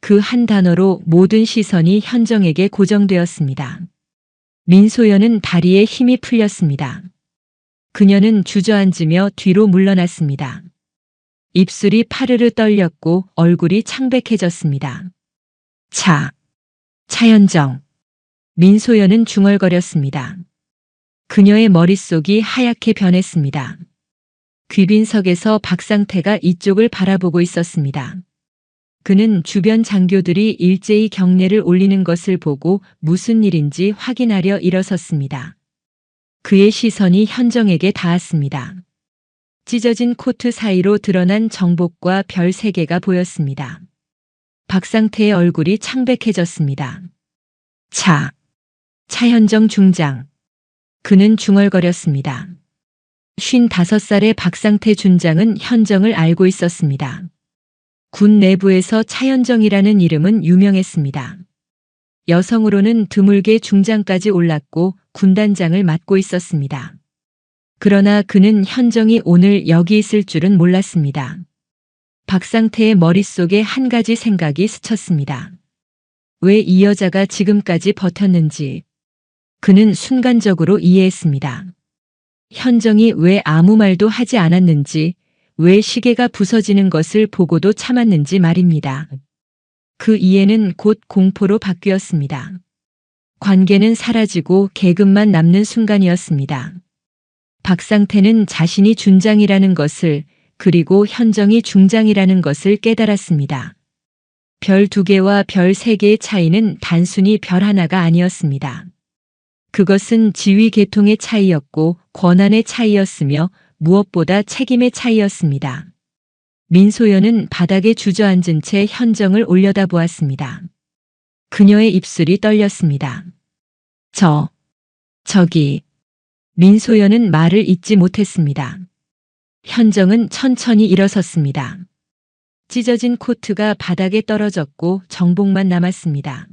그 한 단어로 모든 시선이 현정에게 고정되었습니다. 민소연은 다리에 힘이 풀렸습니다. 그녀는 주저앉으며 뒤로 물러났습니다. 입술이 파르르 떨렸고 얼굴이 창백해졌습니다. 차현정. 민소연은 중얼거렸습니다. 그녀의 머릿속이 하얗게 변했습니다. 귀빈석에서 박상태가 이쪽을 바라보고 있었습니다. 그는 주변 장교들이 일제히 경례를 올리는 것을 보고 무슨 일인지 확인하려 일어섰습니다. 그의 시선이 현정에게 닿았습니다. 찢어진 코트 사이로 드러난 정복과 별 3개가 보였습니다. 박상태의 얼굴이 창백해졌습니다. 차현정 중장. 그는 중얼거렸습니다. 55살의 박상태 중장은 현정을 알고 있었습니다. 군 내부에서 차현정이라는 이름은 유명했습니다. 여성으로는 드물게 중장까지 올랐고 군단장을 맡고 있었습니다. 그러나 그는 현정이 오늘 여기 있을 줄은 몰랐습니다. 박상태의 머릿속에 한 가지 생각이 스쳤습니다. 왜 이 여자가 지금까지 버텼는지 그는 순간적으로 이해했습니다. 현정이 왜 아무 말도 하지 않았는지, 왜 시계가 부서지는 것을 보고도 참았는지 말입니다. 그 이해는 곧 공포로 바뀌었습니다. 관계는 사라지고 계급만 남는 순간이었습니다. 박상태는 자신이 준장이라는 것을, 그리고 현정이 중장이라는 것을 깨달았습니다. 별 2개와 별 3개의 차이는 단순히 별 하나가 아니었습니다. 그것은 지위 계통의 차이였고 권한의 차이였으며 무엇보다 책임의 차이였습니다. 민소연은 바닥에 주저앉은 채 현정을 올려다보았습니다. 그녀의 입술이 떨렸습니다. 저기. 민소연은 말을 잇지 못했습니다. 현정은 천천히 일어섰습니다. 찢어진 코트가 바닥에 떨어졌고 정복만 남았습니다.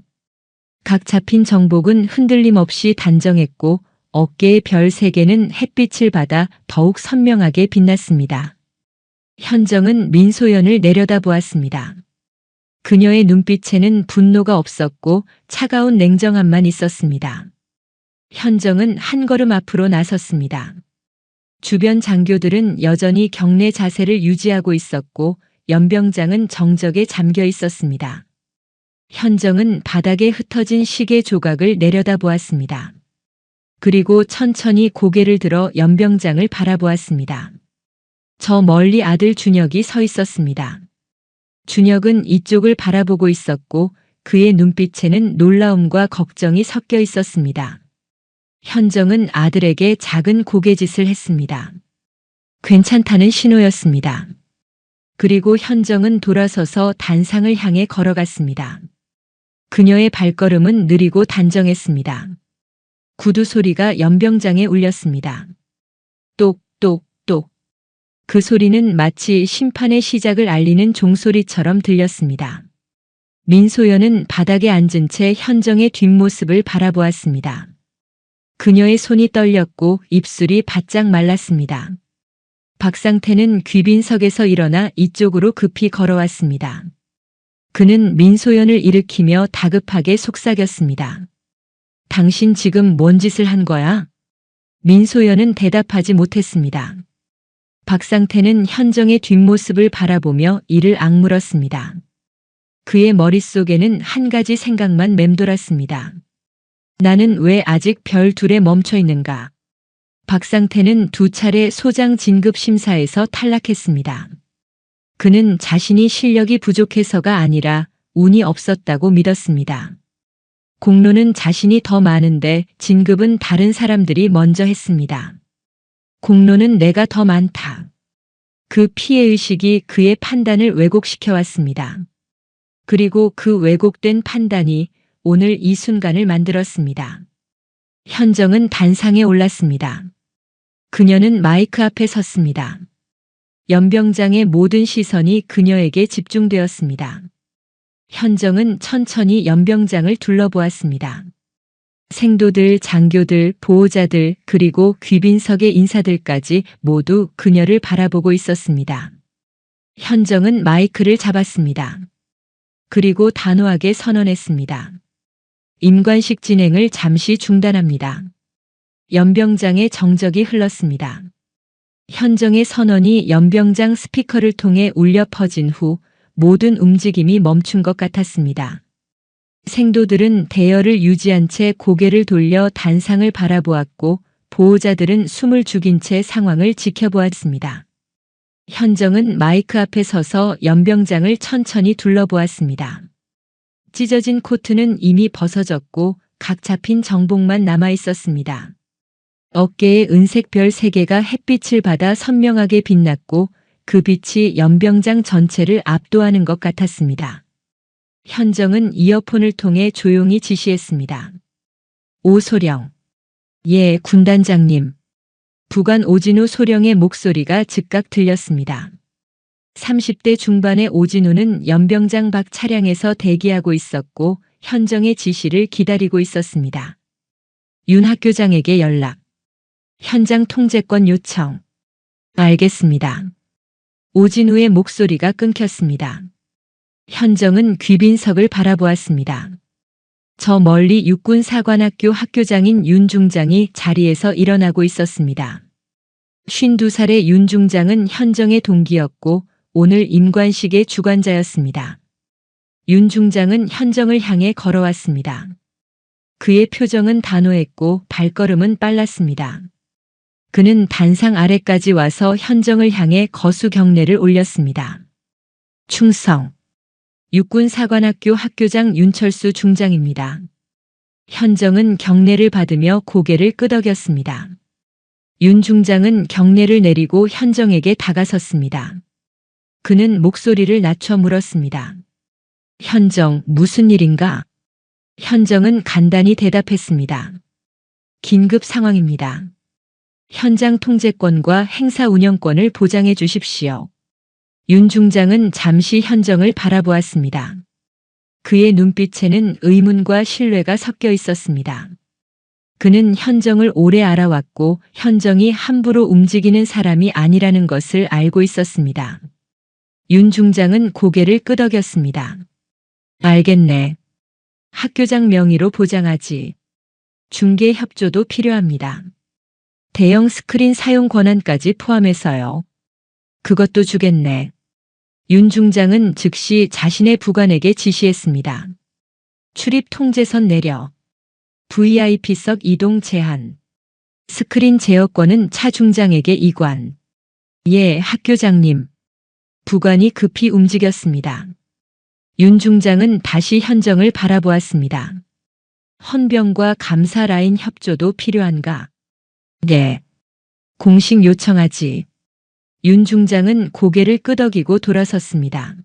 각 잡힌 정복은 흔들림 없이 단정했고 어깨의 별 3개는 햇빛을 받아 더욱 선명하게 빛났습니다. 현정은 민소연을 내려다보았습니다. 그녀의 눈빛에는 분노가 없었고 차가운 냉정함만 있었습니다. 현정은 한 걸음 앞으로 나섰습니다. 주변 장교들은 여전히 경례 자세를 유지하고 있었고 연병장은 정적에 잠겨 있었습니다. 현정은 바닥에 흩어진 시계 조각을 내려다보았습니다. 그리고 천천히 고개를 들어 연병장을 바라보았습니다. 저 멀리 아들 준혁이 서 있었습니다. 준혁은 이쪽을 바라보고 있었고 그의 눈빛에는 놀라움과 걱정이 섞여 있었습니다. 현정은 아들에게 작은 고개짓을 했습니다. 괜찮다는 신호였습니다. 그리고 현정은 돌아서서 단상을 향해 걸어갔습니다. 그녀의 발걸음은 느리고 단정했습니다. 구두 소리가 연병장에 울렸습니다. 똑똑똑. 그 소리는 마치 심판의 시작을 알리는 종소리처럼 들렸습니다. 민소연은 바닥에 앉은 채 현정의 뒷모습을 바라보았습니다. 그녀의 손이 떨렸고 입술이 바짝 말랐습니다. 박상태는 귀빈석에서 일어나 이쪽으로 급히 걸어왔습니다. 그는 민소연을 일으키며 다급하게 속삭였습니다. 당신 지금 뭔 짓을 한 거야? 민소연은 대답하지 못했습니다. 박상태는 현정의 뒷모습을 바라보며 이를 악물었습니다. 그의 머릿속에는 한 가지 생각만 맴돌았습니다. 나는 왜 아직 별 2에 멈춰 있는가? 박상태는 2차례 소장 진급 심사에서 탈락했습니다. 그는 자신이 실력이 부족해서가 아니라 운이 없었다고 믿었습니다. 공로는 자신이 더 많은데 진급은 다른 사람들이 먼저 했습니다. 공로는 내가 더 많다. 그 피해의식이 그의 판단을 왜곡시켜 왔습니다. 그리고 그 왜곡된 판단이 오늘 이 순간을 만들었습니다. 현정은 단상에 올랐습니다. 그녀는 마이크 앞에 섰습니다. 연병장의 모든 시선이 그녀에게 집중되었습니다. 현정은 천천히 연병장을 둘러보았습니다. 생도들, 장교들, 보호자들, 그리고 귀빈석의 인사들까지 모두 그녀를 바라보고 있었습니다. 현정은 마이크를 잡았습니다. 그리고 단호하게 선언했습니다. 임관식 진행을 잠시 중단합니다. 연병장의 정적이 흘렀습니다. 현정의 선언이 연병장 스피커를 통해 울려 퍼진 후 모든 움직임이 멈춘 것 같았습니다. 생도들은 대열을 유지한 채 고개를 돌려 단상을 바라보았고 보호자들은 숨을 죽인 채 상황을 지켜보았습니다. 현정은 마이크 앞에 서서 연병장을 천천히 둘러보았습니다. 찢어진 코트는 이미 벗어졌고 각 잡힌 정복만 남아 있었습니다. 어깨에 은색 별 3개가 햇빛을 받아 선명하게 빛났고 그 빛이 연병장 전체를 압도하는 것 같았습니다. 현정은 이어폰을 통해 조용히 지시했습니다. 오소령. 예, 군단장님. 부관 오진우 소령의 목소리가 즉각 들렸습니다. 30대 중반의 오진우는 연병장 밖 차량에서 대기하고 있었고 현정의 지시를 기다리고 있었습니다. 윤 학교장에게 연락. 현장 통제권 요청. 알겠습니다. 오진우의 목소리가 끊겼습니다. 현정은 귀빈석을 바라보았습니다. 저 멀리 육군사관학교 학교장인 윤 중장이 자리에서 일어나고 있었습니다. 52살의 윤 중장은 현정의 동기였고 오늘 임관식의 주관자였습니다. 윤 중장은 현정을 향해 걸어왔습니다. 그의 표정은 단호했고 발걸음은 빨랐습니다. 그는 단상 아래까지 와서 현정을 향해 거수 경례를 올렸습니다. 충성. 육군사관학교 학교장 윤철수 중장입니다. 현정은 경례를 받으며 고개를 끄덕였습니다. 윤 중장은 경례를 내리고 현정에게 다가섰습니다. 그는 목소리를 낮춰 물었습니다. 현정, 무슨 일인가? 현정은 간단히 대답했습니다. 긴급 상황입니다. 현장 통제권과 행사 운영권을 보장해 주십시오. 윤 중장은 잠시 현정을 바라보았습니다. 그의 눈빛에는 의문과 신뢰가 섞여 있었습니다. 그는 현정을 오래 알아왔고 현정이 함부로 움직이는 사람이 아니라는 것을 알고 있었습니다. 윤 중장은 고개를 끄덕였습니다. 알겠네. 학교장 명의로 보장하지. 중개 협조도 필요합니다. 대형 스크린 사용 권한까지 포함해서요. 그것도 주겠네. 윤 중장은 즉시 자신의 부관에게 지시했습니다. 출입 통제선 내려. VIP석 이동 제한. 스크린 제어권은 차 중장에게 이관. 예, 학교장님. 부관이 급히 움직였습니다. 윤 중장은 다시 현정을 바라보았습니다. 헌병과 감사 라인 협조도 필요한가? 네. 공식 요청하지. 윤 중장은 고개를 끄덕이고 돌아섰습니다.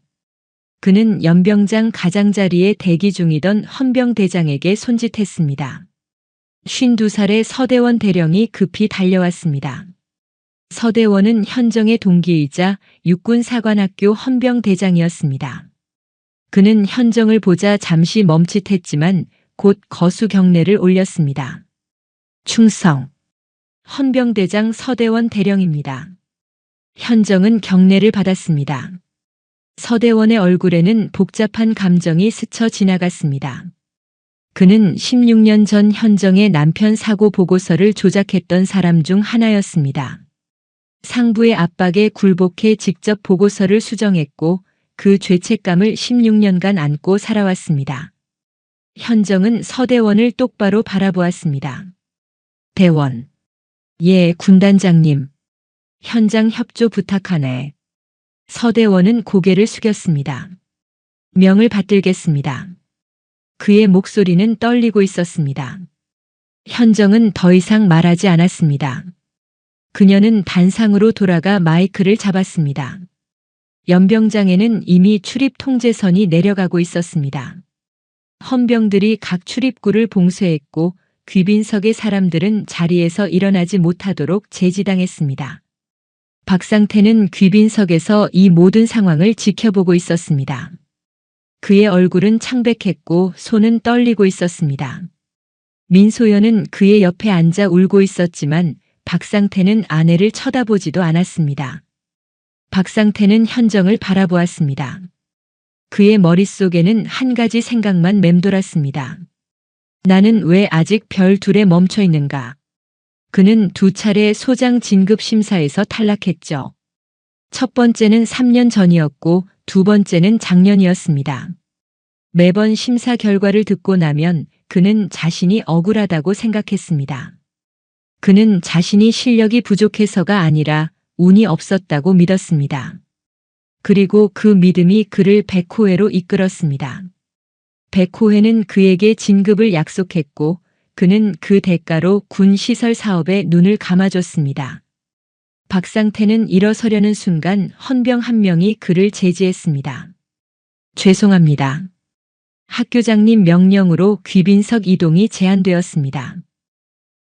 그는 연병장 가장자리에 대기 중이던 헌병대장에게 손짓했습니다. 52살의 서대원 대령이 급히 달려왔습니다. 서대원은 현정의 동기이자 육군사관학교 헌병대장이었습니다. 그는 현정을 보자 잠시 멈칫했지만 곧 거수 경례를 올렸습니다. 충성. 헌병대장 서대원 대령입니다. 현정은 경례를 받았습니다. 서대원의 얼굴에는 복잡한 감정이 스쳐 지나갔습니다. 그는 16년 전 현정의 남편 사고 보고서를 조작했던 사람 중 하나였습니다. 상부의 압박에 굴복해 직접 보고서를 수정했고 그 죄책감을 16년간 안고 살아왔습니다. 현정은 서대원을 똑바로 바라보았습니다. 대원. 예, 군단장님. 현장 협조 부탁하네. 서대원은 고개를 숙였습니다. 명을 받들겠습니다. 그의 목소리는 떨리고 있었습니다. 현정은 더 이상 말하지 않았습니다. 그녀는 단상으로 돌아가 마이크를 잡았습니다. 연병장에는 이미 출입 통제선이 내려가고 있었습니다. 헌병들이 각 출입구를 봉쇄했고 귀빈석의 사람들은 자리에서 일어나지 못하도록 제지당했습니다. 박상태는 귀빈석에서 이 모든 상황을 지켜보고 있었습니다. 그의 얼굴은 창백했고 손은 떨리고 있었습니다. 민소연은 그의 옆에 앉아 울고 있었지만 박상태는 아내를 쳐다보지도 않았습니다. 박상태는 현정을 바라보았습니다. 그의 머릿속에는 한 가지 생각만 맴돌았습니다. 나는 왜 아직 별 둘에 멈춰 있는가? 그는 2차례 소장 진급 심사에서 탈락했죠. 첫 번째는 3년 전이었고 2번째는 작년이었습니다. 매번 심사 결과를 듣고 나면 그는 자신이 억울하다고 생각했습니다. 그는 자신이 실력이 부족해서가 아니라 운이 없었다고 믿었습니다. 그리고 그 믿음이 그를 백호회로 이끌었습니다. 백호회는 그에게 진급을 약속했고 그는 그 대가로 군 시설 사업에 눈을 감아줬습니다. 박상태는 일어서려는 순간 헌병 한 명이 그를 제지했습니다. 죄송합니다. 학교장님 명령으로 귀빈석 이동이 제한되었습니다.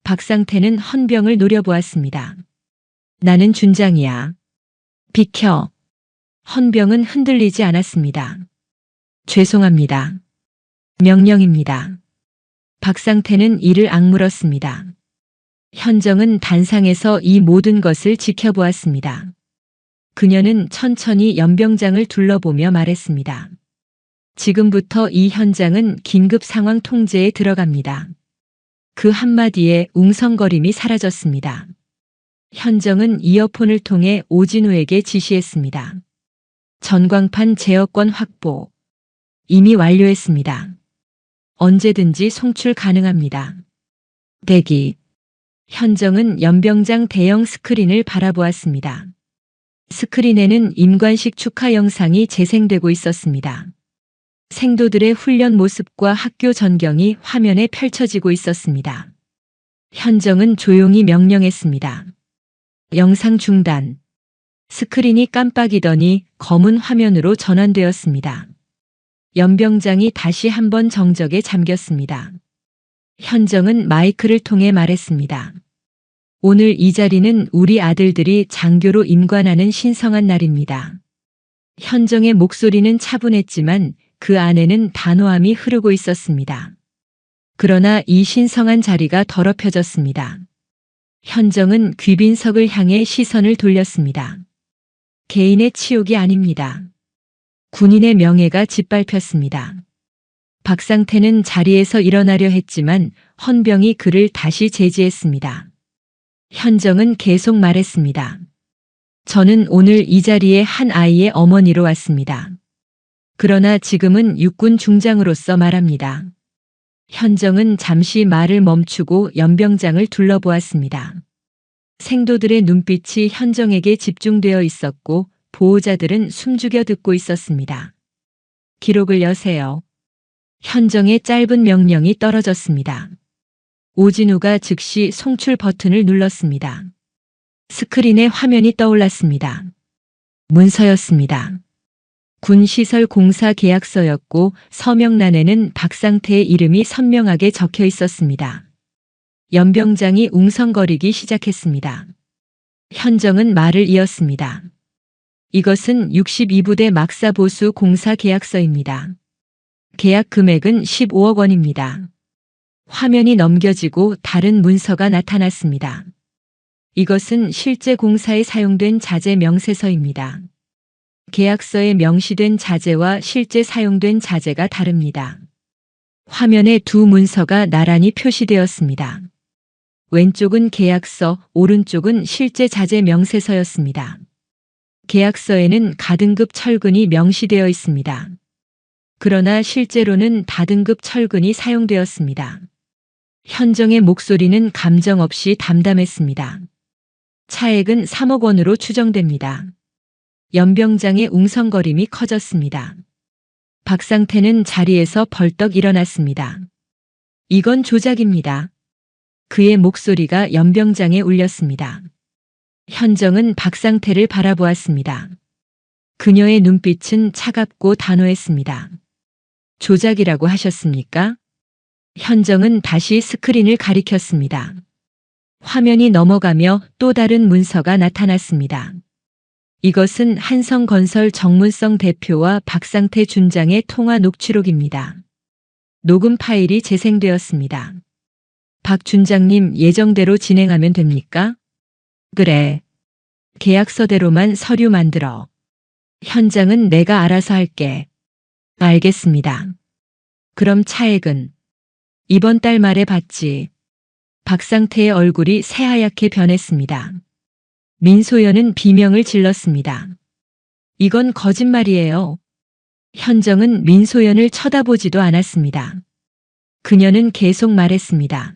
박상태는 헌병을 노려보았습니다. 나는 준장이야. 비켜. 헌병은 흔들리지 않았습니다. 죄송합니다. 명령입니다. 박상태는 이를 악물었습니다. 현정은 단상에서 이 모든 것을 지켜보았습니다. 그녀는 천천히 연병장을 둘러보며 말했습니다. 지금부터 이 현장은 긴급 상황 통제에 들어갑니다. 그 한마디에 웅성거림이 사라졌습니다. 현정은 이어폰을 통해 오진우에게 지시했습니다. 전광판 제어권 확보. 이미 완료했습니다. 언제든지 송출 가능합니다. 대기. 현정은 연병장 대형 스크린을 바라보았습니다. 스크린에는 임관식 축하 영상이 재생되고 있었습니다. 생도들의 훈련 모습과 학교 전경이 화면에 펼쳐지고 있었습니다. 현정은 조용히 명령했습니다. 영상 중단. 스크린이 깜빡이더니 검은 화면으로 전환되었습니다. 연병장이 다시 한번 정적에 잠겼습니다. 현정은 마이크를 통해 말했습니다. 오늘 이 자리는 우리 아들들이 장교로 임관하는 신성한 날입니다. 현정의 목소리는 차분했지만 그 안에는 단호함이 흐르고 있었습니다. 그러나 이 신성한 자리가 더럽혀졌습니다. 현정은 귀빈석을 향해 시선을 돌렸습니다. 개인의 치욕이 아닙니다. 군인의 명예가 짓밟혔습니다. 박상태는 자리에서 일어나려 했지만 헌병이 그를 다시 제지했습니다. 현정은 계속 말했습니다. 저는 오늘 이 자리에 한 아이의 어머니로 왔습니다. 그러나 지금은 육군 중장으로서 말합니다. 현정은 잠시 말을 멈추고 연병장을 둘러보았습니다. 생도들의 눈빛이 현정에게 집중되어 있었고 보호자들은 숨죽여 듣고 있었습니다. 기록을 여세요. 현정의 짧은 명령이 떨어졌습니다. 오진우가 즉시 송출 버튼을 눌렀습니다. 스크린에 화면이 떠올랐습니다. 문서였습니다. 군시설 공사 계약서였고 서명란에는 박상태의 이름이 선명하게 적혀 있었습니다. 연병장이 웅성거리기 시작했습니다. 현정은 말을 이었습니다. 이것은 62부대 막사보수 공사 계약서입니다. 계약 금액은 15억 원입니다. 화면이 넘겨지고 다른 문서가 나타났습니다. 이것은 실제 공사에 사용된 자재 명세서입니다. 계약서에 명시된 자재와 실제 사용된 자재가 다릅니다. 화면에 두 문서가 나란히 표시되었습니다. 왼쪽은 계약서, 오른쪽은 실제 자재 명세서였습니다. 계약서에는 가등급 철근이 명시되어 있습니다. 그러나 실제로는 다등급 철근이 사용되었습니다. 현정의 목소리는 감정 없이 담담했습니다. 차액은 3억 원으로 추정됩니다. 연병장의 웅성거림이 커졌습니다. 박상태는 자리에서 벌떡 일어났습니다. 이건 조작입니다. 그의 목소리가 연병장에 울렸습니다. 현정은 박상태를 바라보았습니다. 그녀의 눈빛은 차갑고 단호했습니다. 조작이라고 하셨습니까? 현정은 다시 스크린을 가리켰습니다. 화면이 넘어가며 또 다른 문서가 나타났습니다. 이것은 한성건설 정문성 대표와 박상태 준장의 통화 녹취록입니다. 녹음 파일이 재생되었습니다. 박 준장님, 예정대로 진행하면 됩니까? 그래. 계약서대로만 서류 만들어. 현장은 내가 알아서 할게. 알겠습니다. 그럼 차액은? 이번 달 말에 받지. 박상태의 얼굴이 새하얗게 변했습니다. 민소연은 비명을 질렀습니다. 이건 거짓말이에요. 현정은 민소연을 쳐다보지도 않았습니다. 그녀는 계속 말했습니다.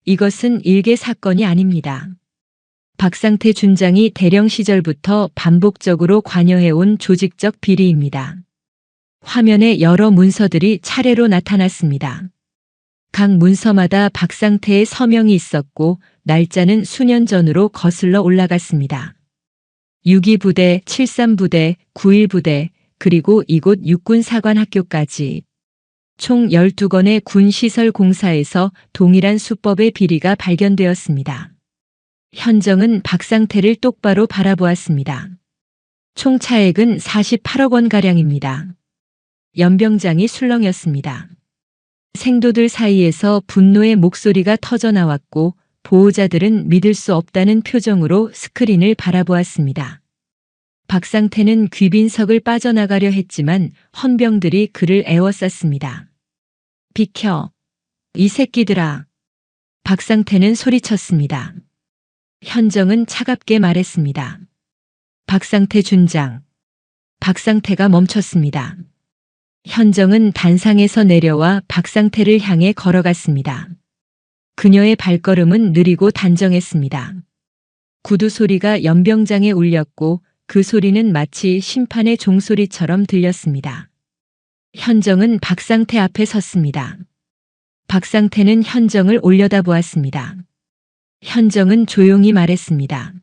이것은 일개 사건이 아닙니다. 박상태 준장이 대령 시절부터 반복적으로 관여해온 조직적 비리입니다. 화면에 여러 문서들이 차례로 나타났습니다. 각 문서마다 박상태의 서명이 있었고 날짜는 수년 전으로 거슬러 올라갔습니다. 6.2부대, 73부대, 9.1부대, 그리고 이곳 육군사관학교까지 총 12건의 군시설 공사에서 동일한 수법의 비리가 발견되었습니다. 현정은 박상태를 똑바로 바라보았습니다. 총 차액은 48억 원가량입니다. 연병장이 술렁였습니다. 생도들 사이에서 분노의 목소리가 터져나왔고 보호자들은 믿을 수 없다는 표정으로 스크린을 바라보았습니다. 박상태는 귀빈석을 빠져나가려 했지만 헌병들이 그를 에워쌌습니다. 비켜! 이 새끼들아! 박상태는 소리쳤습니다. 현정은 차갑게 말했습니다. 박상태 준장. 박상태가 멈췄습니다. 현정은 단상에서 내려와 박상태를 향해 걸어갔습니다. 그녀의 발걸음은 느리고 단정했습니다. 구두 소리가 연병장에 울렸고 그 소리는 마치 심판의 종소리처럼 들렸습니다. 현정은 박상태 앞에 섰습니다. 박상태는 현정을 올려다보았습니다. 현정은 조용히 말했습니다.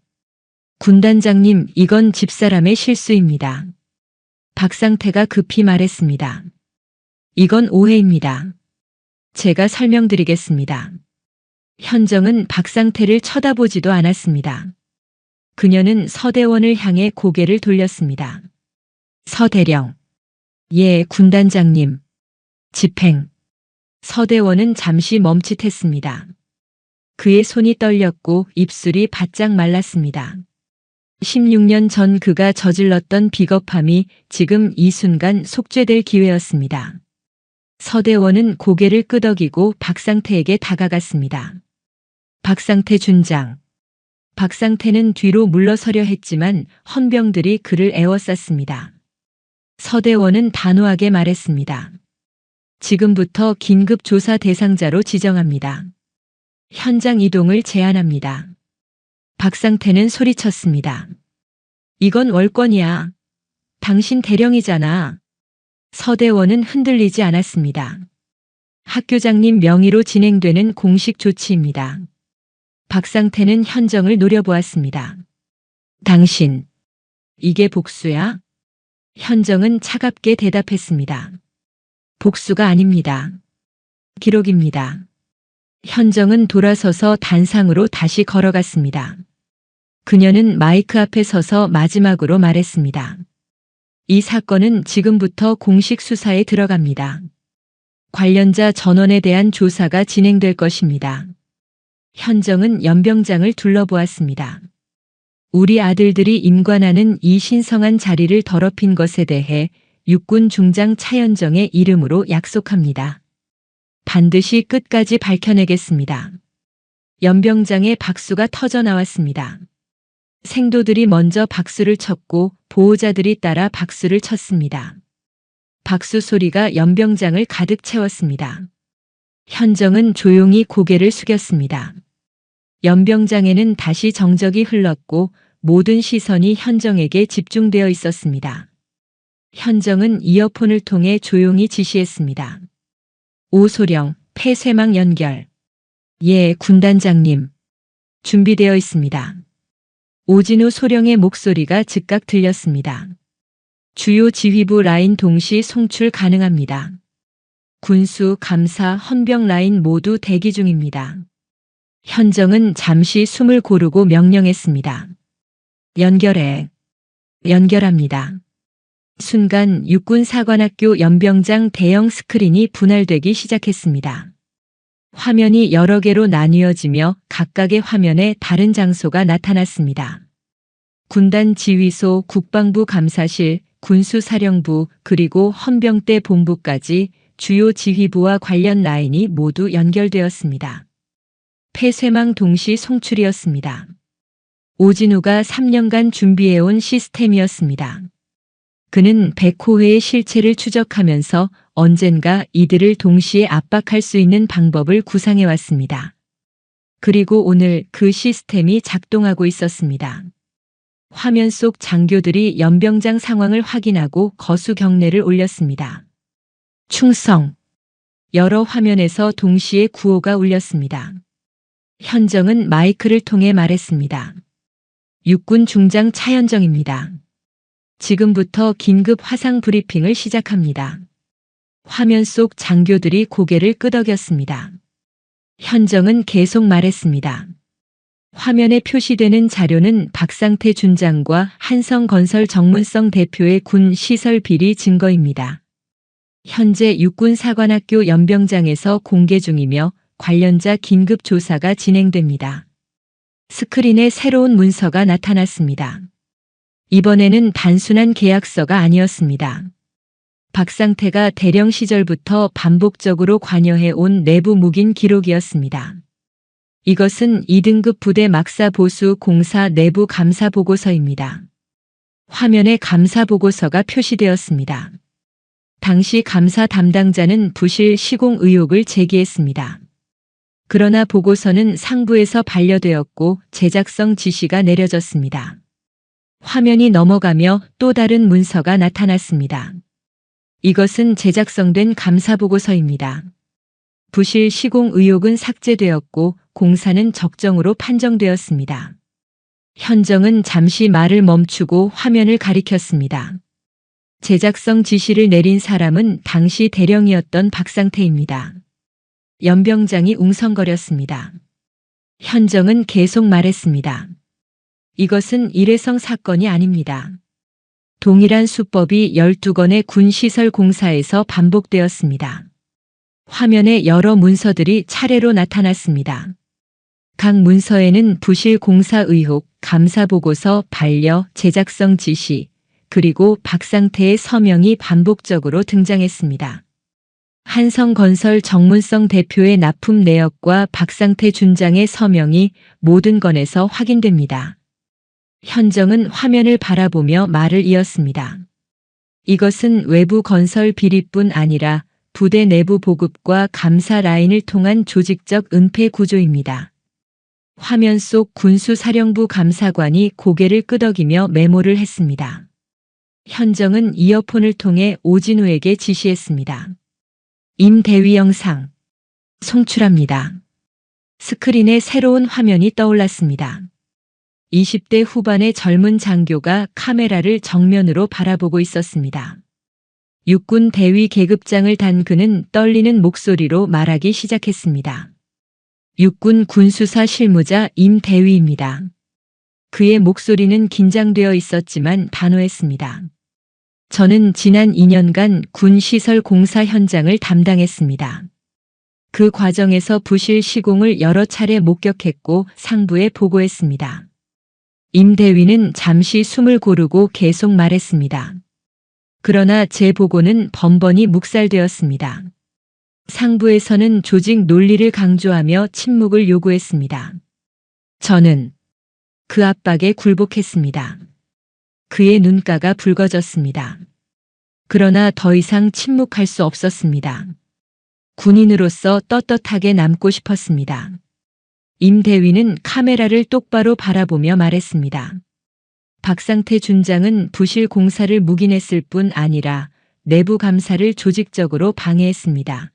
군단장님, 이건 집사람의 실수입니다. 박상태가 급히 말했습니다. 이건 오해입니다. 제가 설명드리겠습니다. 현정은 박상태를 쳐다보지도 않았습니다. 그녀는 서대원을 향해 고개를 돌렸습니다. 서대령. 예, 군단장님. 집행. 서대원은 잠시 멈칫했습니다. 그의 손이 떨렸고 입술이 바짝 말랐습니다. 16년 전 그가 저질렀던 비겁함이 지금 이 순간 속죄될 기회였습니다. 서대원은 고개를 끄덕이고 박상태에게 다가갔습니다. 박상태 준장. 박상태는 뒤로 물러서려 했지만 헌병들이 그를 에워쌌습니다. 서대원은 단호하게 말했습니다. 지금부터 긴급 조사 대상자로 지정합니다. 현장 이동을 제한합니다. 박상태는 소리쳤습니다. 이건 월권이야. 당신 대령이잖아. 서대원은 흔들리지 않았습니다. 학교장님 명의로 진행되는 공식 조치입니다. 박상태는 현정을 노려보았습니다. 당신, 이게 복수야? 현정은 차갑게 대답했습니다. 복수가 아닙니다. 기록입니다. 현정은 돌아서서 단상으로 다시 걸어갔습니다. 그녀는 마이크 앞에 서서 마지막으로 말했습니다. 이 사건은 지금부터 공식 수사에 들어갑니다. 관련자 전원에 대한 조사가 진행될 것입니다. 현정은 연병장을 둘러보았습니다. 우리 아들들이 임관하는 이 신성한 자리를 더럽힌 것에 대해 육군 중장 차현정의 이름으로 약속합니다. 반드시 끝까지 밝혀내겠습니다. 연병장의 박수가 터져 나왔습니다. 생도들이 먼저 박수를 쳤고 보호자들이 따라 박수를 쳤습니다. 박수 소리가 연병장을 가득 채웠습니다. 현정은 조용히 고개를 숙였습니다. 연병장에는 다시 정적이 흘렀고 모든 시선이 현정에게 집중되어 있었습니다. 현정은 이어폰을 통해 조용히 지시했습니다. 오소령, 폐쇄망 연결. 예, 군단장님. 준비되어 있습니다. 오진우 소령의 목소리가 즉각 들렸습니다. 주요 지휘부 라인 동시 송출 가능합니다. 군수, 감사, 헌병 라인 모두 대기 중입니다. 현정은 잠시 숨을 고르고 명령했습니다. 연결해. 연결합니다. 순간 육군사관학교 연병장 대형 스크린이 분할되기 시작했습니다. 화면이 여러 개로 나뉘어지며 각각의 화면에 다른 장소가 나타났습니다. 군단 지휘소, 국방부 감사실, 군수사령부, 그리고 헌병대 본부까지 주요 지휘부와 관련 라인이 모두 연결되었습니다. 폐쇄망 동시 송출이었습니다. 오진우가 3년간 준비해온 시스템이었습니다. 그는 100호회의 실체를 추적하면서 언젠가 이들을 동시에 압박할 수 있는 방법을 구상해왔습니다. 그리고 오늘 그 시스템이 작동하고 있었습니다. 화면 속 장교들이 연병장 상황을 확인하고 거수 경례를 올렸습니다. 충성! 여러 화면에서 동시에 구호가 울렸습니다. 현정은 마이크를 통해 말했습니다. 육군 중장 차현정입니다. 지금부터 긴급 화상 브리핑을 시작합니다. 화면 속 장교들이 고개를 끄덕였습니다. 현정은 계속 말했습니다. 화면에 표시되는 자료는 박상태 준장과 한성건설 정문성 대표의 군 시설 비리 증거입니다. 현재 육군사관학교 연병장에서 공개 중이며 관련자 긴급 조사가 진행됩니다. 스크린에 새로운 문서가 나타났습니다. 이번에는 단순한 계약서가 아니었습니다. 박상태가 대령 시절부터 반복적으로 관여해온 내부 묵인 기록이었습니다. 이것은 2등급 부대 막사 보수 공사 내부 감사 보고서입니다. 화면에 감사 보고서가 표시되었습니다. 당시 감사 담당자는 부실 시공 의혹을 제기했습니다. 그러나 보고서는 상부에서 반려되었고 제작성 지시가 내려졌습니다. 화면이 넘어가며 또 다른 문서가 나타났습니다. 이것은 제작성된 감사 보고서입니다. 부실 시공 의혹은 삭제되었고 공사는 적정으로 판정되었습니다. 현정은 잠시 말을 멈추고 화면을 가리켰습니다. 제작성 지시를 내린 사람은 당시 대령이었던 박상태입니다. 연병장이 웅성거렸습니다. 현정은 계속 말했습니다. 이것은 일회성 사건이 아닙니다. 동일한 수법이 12건의 군시설 공사에서 반복되었습니다. 화면에 여러 문서들이 차례로 나타났습니다. 각 문서에는 부실 공사 의혹, 감사 보고서, 반려, 제작성 지시, 그리고 박상태의 서명이 반복적으로 등장했습니다. 한성건설 정문성 대표의 납품 내역과 박상태 준장의 서명이 모든 건에서 확인됩니다. 현정은 화면을 바라보며 말을 이었습니다. 이것은 외부 건설 비리뿐 아니라 부대 내부 보급과 감사 라인을 통한 조직적 은폐 구조입니다. 화면 속 군수사령부 감사관이 고개를 끄덕이며 메모를 했습니다. 현정은 이어폰을 통해 오진우에게 지시했습니다. 임대위 영상 송출합니다. 스크린에 새로운 화면이 떠올랐습니다. 20대 후반의 젊은 장교가 카메라를 정면으로 바라보고 있었습니다. 육군 대위 계급장을 단 그는 떨리는 목소리로 말하기 시작했습니다. 육군 군수사 실무자 임대위입니다. 그의 목소리는 긴장되어 있었지만 단호했습니다. 저는 지난 2년간 군시설 공사 현장을 담당했습니다. 그 과정에서 부실 시공을 여러 차례 목격했고 상부에 보고했습니다. 임대위는 잠시 숨을 고르고 계속 말했습니다. 그러나 제 보고는 번번이 묵살되었습니다. 상부에서는 조직 논리를 강조하며 침묵을 요구했습니다. 저는 그 압박에 굴복했습니다. 그의 눈가가 붉어졌습니다. 그러나 더 이상 침묵할 수 없었습니다. 군인으로서 떳떳하게 남고 싶었습니다. 임대위는 카메라를 똑바로 바라보며 말했습니다. 박상태 준장은 부실 공사를 묵인했을 뿐 아니라 내부 감사를 조직적으로 방해했습니다.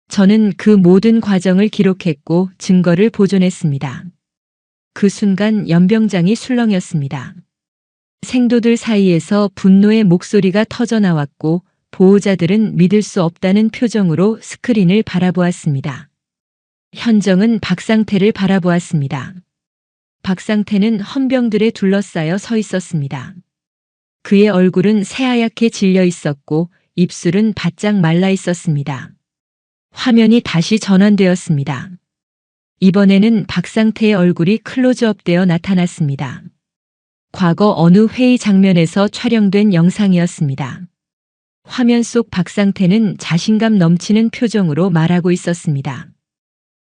저는 그 모든 과정을 기록했고 증거를 보존했습니다. 그 순간 연병장이 술렁였습니다. 생도들 사이에서 분노의 목소리가 터져나왔고 보호자들은 믿을 수 없다는 표정으로 스크린을 바라보았습니다. 현정은 박상태를 바라보았습니다. 박상태는 헌병들에 둘러싸여 서 있었습니다. 그의 얼굴은 새하얗게 질려 있었고 입술은 바짝 말라 있었습니다. 화면이 다시 전환되었습니다. 이번에는 박상태의 얼굴이 클로즈업되어 나타났습니다. 과거 어느 회의 장면에서 촬영된 영상이었습니다. 화면 속 박상태는 자신감 넘치는 표정으로 말하고 있었습니다.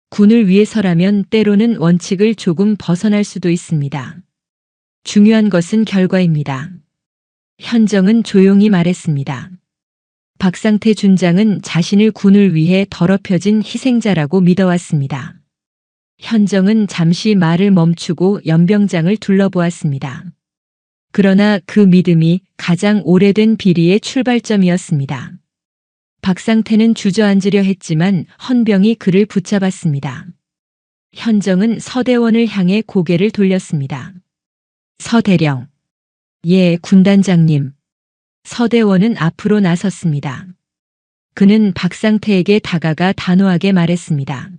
군을 위해서라면 때로는 원칙을 조금 벗어날 수도 있습니다. 중요한 것은 결과입니다. 현정은 조용히 말했습니다. 박상태 준장은 자신을 군을 위해 더럽혀진 희생자라고 믿어왔습니다. 현정은 잠시 말을 멈추고 연병장을 둘러보았습니다. 그러나 그 믿음이 가장 오래된 비리의 출발점이었습니다. 박상태는 주저앉으려 했지만 헌병이 그를 붙잡았습니다. 현정은 서대원을 향해 고개를 돌렸습니다. 서대령. 예, 군단장님. 서대원은 앞으로 나섰습니다. 그는 박상태에게 다가가 단호하게 말했습니다.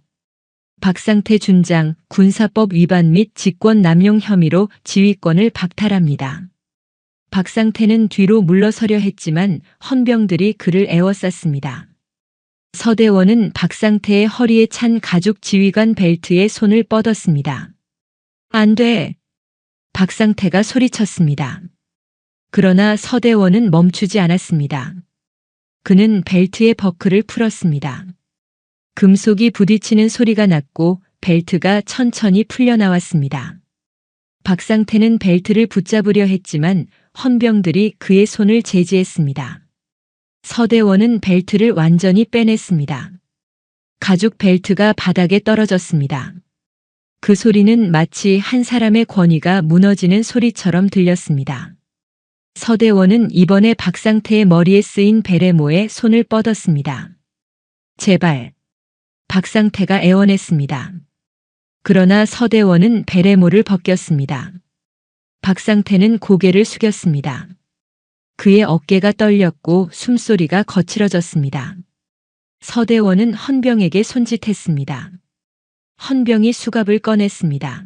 박상태 준장, 군사법 위반 및 직권 남용 혐의로 지휘권을 박탈합니다. 박상태는 뒤로 물러서려 했지만 헌병들이 그를 에워쌌습니다. 서대원은 박상태의 허리에 찬 가죽 지휘관 벨트에 손을 뻗었습니다. 안 돼! 박상태가 소리쳤습니다. 그러나 서대원은 멈추지 않았습니다. 그는 벨트의 버클을 풀었습니다. 금속이 부딪히는 소리가 났고 벨트가 천천히 풀려나왔습니다. 박상태는 벨트를 붙잡으려 했지만 헌병들이 그의 손을 제지했습니다. 서대원은 벨트를 완전히 빼냈습니다. 가죽 벨트가 바닥에 떨어졌습니다. 그 소리는 마치 한 사람의 권위가 무너지는 소리처럼 들렸습니다. 서대원은 이번에 박상태의 머리에 쓰인 베레모에 손을 뻗었습니다. 제발. 박상태가 애원했습니다. 그러나 서대원은 베레모를 벗겼습니다. 박상태는 고개를 숙였습니다. 그의 어깨가 떨렸고 숨소리가 거칠어졌습니다. 서대원은 헌병에게 손짓했습니다. 헌병이 수갑을 꺼냈습니다.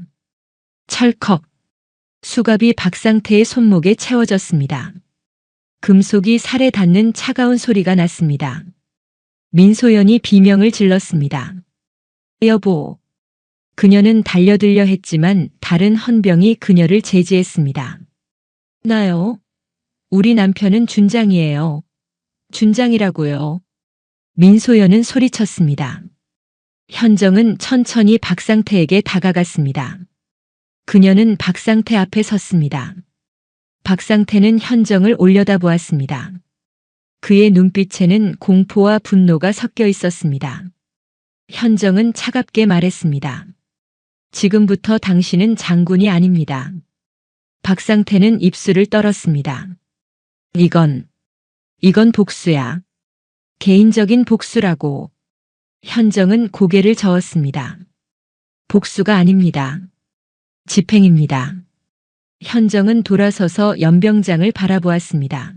철컥. 수갑이 박상태의 손목에 채워졌습니다. 금속이 살에 닿는 차가운 소리가 났습니다. 민소연이 비명을 질렀습니다. 여보. 그녀는 달려들려 했지만 다른 헌병이 그녀를 제지했습니다. 나요? 우리 남편은 준장이에요. 준장이라고요. 민소연은 소리쳤습니다. 현정은 천천히 박상태에게 다가갔습니다. 그녀는 박상태 앞에 섰습니다. 박상태는 현정을 올려다보았습니다. 그의 눈빛에는 공포와 분노가 섞여 있었습니다. 현정은 차갑게 말했습니다. 지금부터 당신은 장군이 아닙니다. 박상태는 입술을 떨었습니다. 이건 복수야. 개인적인 복수라고. 현정은 고개를 저었습니다. 복수가 아닙니다. 집행입니다. 현정은 돌아서서 연병장을 바라보았습니다.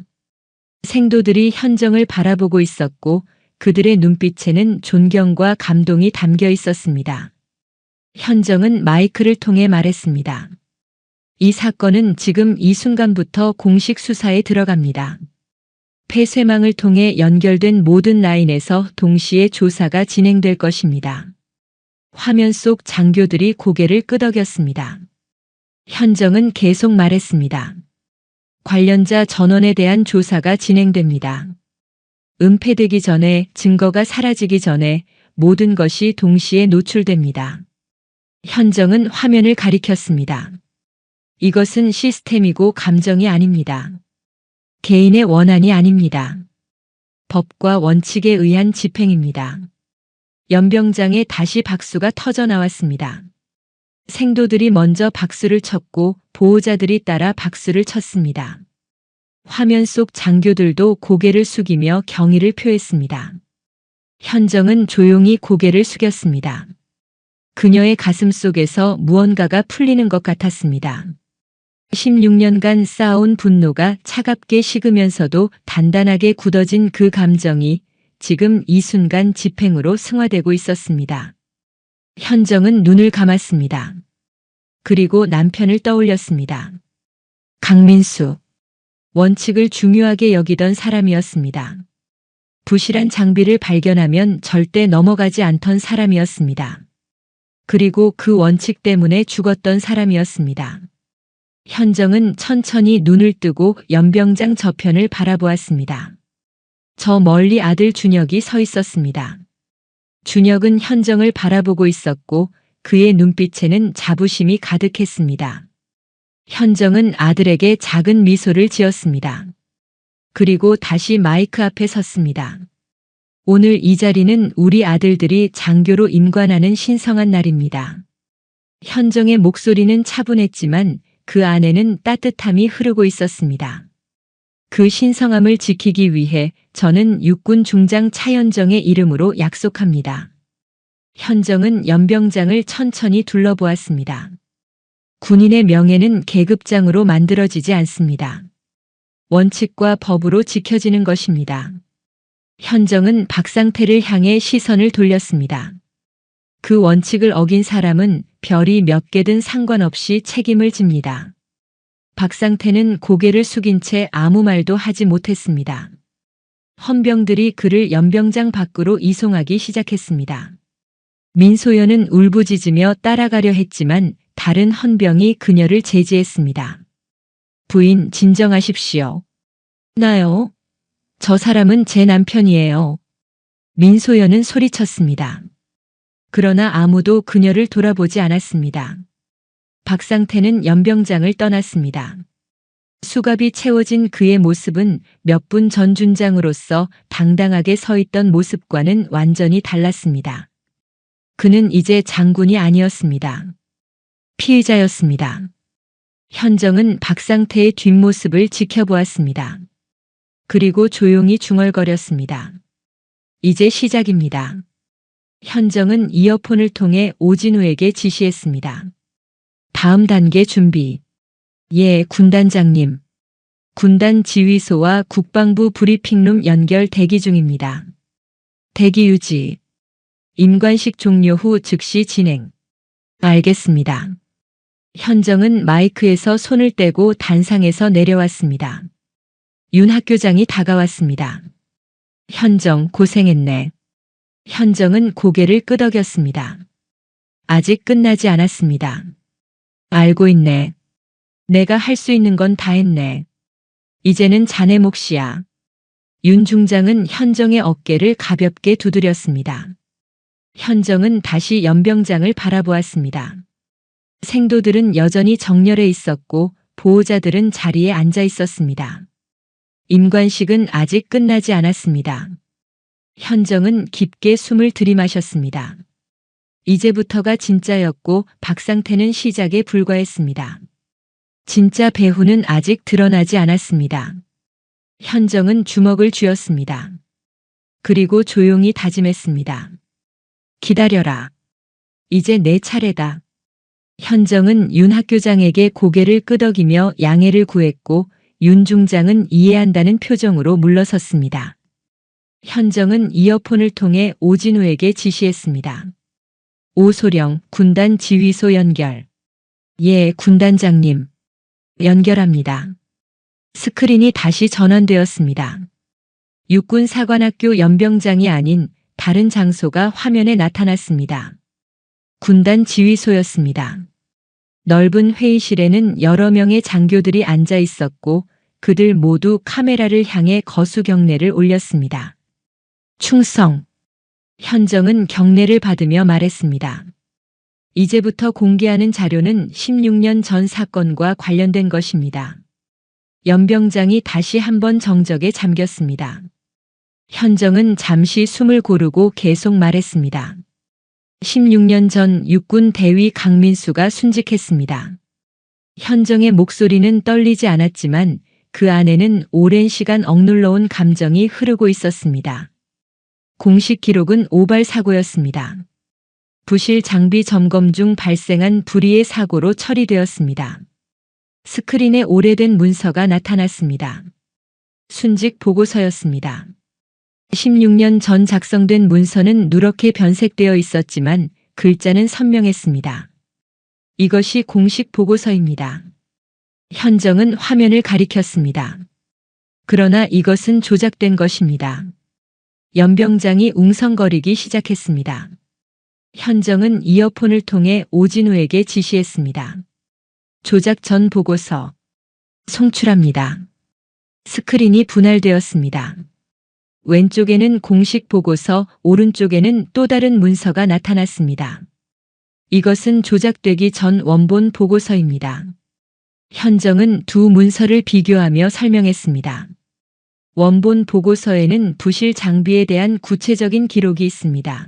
생도들이 현정을 바라보고 있었고 그들의 눈빛에는 존경과 감동이 담겨 있었습니다. 현정은 마이크를 통해 말했습니다. 이 사건은 지금 이 순간부터 공식 수사에 들어갑니다. 폐쇄망을 통해 연결된 모든 라인에서 동시에 조사가 진행될 것입니다. 화면 속 장교들이 고개를 끄덕였습니다. 현정은 계속 말했습니다. 관련자 전원에 대한 조사가 진행됩니다. 은폐되기 전에, 증거가 사라지기 전에 모든 것이 동시에 노출됩니다. 현정은 화면을 가리켰습니다. 이것은 시스템이고 감정이 아닙니다. 개인의 원한이 아닙니다. 법과 원칙에 의한 집행입니다. 연병장에 다시 박수가 터져 나왔습니다. 생도들이 먼저 박수를 쳤고 보호자들이 따라 박수를 쳤습니다. 화면 속 장교들도 고개를 숙이며 경의를 표했습니다. 현정은 조용히 고개를 숙였습니다. 그녀의 가슴 속에서 무언가가 풀리는 것 같았습니다. 16년간 쌓아온 분노가 차갑게 식으면서도 단단하게 굳어진 그 감정이 지금 이 순간 집행으로 승화되고 있었습니다. 현정은 눈을 감았습니다. 그리고 남편을 떠올렸습니다. 강민수. 원칙을 중요하게 여기던 사람이었습니다. 부실한 장비를 발견하면 절대 넘어가지 않던 사람이었습니다. 그리고 그 원칙 때문에 죽었던 사람이었습니다. 현정은 천천히 눈을 뜨고 연병장 저편을 바라보았습니다. 저 멀리 아들 준혁이 서 있었습니다. 준혁은 현정을 바라보고 있었고 그의 눈빛에는 자부심이 가득했습니다. 현정은 아들에게 작은 미소를 지었습니다. 그리고 다시 마이크 앞에 섰습니다. 오늘 이 자리는 우리 아들들이 장교로 임관하는 신성한 날입니다. 현정의 목소리는 차분했지만 그 안에는 따뜻함이 흐르고 있었습니다. 그 신성함을 지키기 위해 저는 육군 중장 차현정의 이름으로 약속합니다. 현정은 연병장을 천천히 둘러보았습니다. 군인의 명예는 계급장으로 만들어지지 않습니다. 원칙과 법으로 지켜지는 것입니다. 현정은 박상태를 향해 시선을 돌렸습니다. 그 원칙을 어긴 사람은 별이 몇 개든 상관없이 책임을 집니다. 박상태는 고개를 숙인 채 아무 말도 하지 못했습니다. 헌병들이 그를 연병장 밖으로 이송하기 시작했습니다. 민소연은 울부짖으며 따라가려 했지만 다른 헌병이 그녀를 제지했습니다. 부인, 진정하십시오. 나요? 저 사람은 제 남편이에요. 민소연은 소리쳤습니다. 그러나 아무도 그녀를 돌아보지 않았습니다. 박상태는 연병장을 떠났습니다. 수갑이 채워진 그의 모습은 몇 분 전 준장으로서 당당하게 서 있던 모습과는 완전히 달랐습니다. 그는 이제 장군이 아니었습니다. 피의자였습니다. 현정은 박상태의 뒷모습을 지켜보았습니다. 그리고 조용히 중얼거렸습니다. 이제 시작입니다. 현정은 이어폰을 통해 오진우에게 지시했습니다. 다음 단계 준비. 예, 군단장님. 군단 지휘소와 국방부 브리핑룸 연결 대기 중입니다. 대기 유지. 임관식 종료 후 즉시 진행. 알겠습니다. 현정은 마이크에서 손을 떼고 단상에서 내려왔습니다. 윤 학교장이 다가왔습니다. 현정, 고생했네. 현정은 고개를 끄덕였습니다. 아직 끝나지 않았습니다. 알고 있네. 내가 할 수 있는 건 다 했네. 이제는 자네 몫이야. 윤 중장은 현정의 어깨를 가볍게 두드렸습니다. 현정은 다시 연병장을 바라보았습니다. 생도들은 여전히 정렬해 있었고 보호자들은 자리에 앉아 있었습니다. 임관식은 아직 끝나지 않았습니다. 현정은 깊게 숨을 들이마셨습니다. 이제부터가 진짜였고 박상태는 시작에 불과했습니다. 진짜 배후는 아직 드러나지 않았습니다. 현정은 주먹을 쥐었습니다. 그리고 조용히 다짐했습니다. 기다려라. 이제 내 차례다. 현정은 윤 학교장에게 고개를 끄덕이며 양해를 구했고 윤 중장은 이해한다는 표정으로 물러섰습니다. 현정은 이어폰을 통해 오진우에게 지시했습니다. 오소령, 군단 지휘소 연결. 예, 군단장님. 연결합니다. 스크린이 다시 전환되었습니다. 육군 사관학교 연병장이 아닌 다른 장소가 화면에 나타났습니다. 군단 지휘소였습니다. 넓은 회의실에는 여러 명의 장교들이 앉아 있었고 그들 모두 카메라를 향해 거수 경례를 올렸습니다. 충성. 현정은 경례를 받으며 말했습니다. 이제부터 공개하는 자료는 16년 전 사건과 관련된 것입니다. 연병장이 다시 한번 정적에 잠겼습니다. 현정은 잠시 숨을 고르고 계속 말했습니다. 16년 전 육군 대위 강민수가 순직했습니다. 현정의 목소리는 떨리지 않았지만 그 안에는 오랜 시간 억눌러온 감정이 흐르고 있었습니다. 공식 기록은 오발 사고였습니다. 부실 장비 점검 중 발생한 불의의 사고로 처리되었습니다. 스크린에 오래된 문서가 나타났습니다. 순직 보고서였습니다. 16년 전 작성된 문서는 누렇게 변색되어 있었지만 글자는 선명했습니다. 이것이 공식 보고서입니다. 현정은 화면을 가리켰습니다. 그러나 이것은 조작된 것입니다. 연병장이 웅성거리기 시작했습니다. 현정은 이어폰을 통해 오진우에게 지시했습니다. 조작 전 보고서. 송출합니다. 스크린이 분할되었습니다. 왼쪽에는 공식 보고서, 오른쪽에는 또 다른 문서가 나타났습니다. 이것은 조작되기 전 원본 보고서입니다. 현정은 두 문서를 비교하며 설명했습니다. 원본 보고서에는 부실 장비에 대한 구체적인 기록이 있습니다.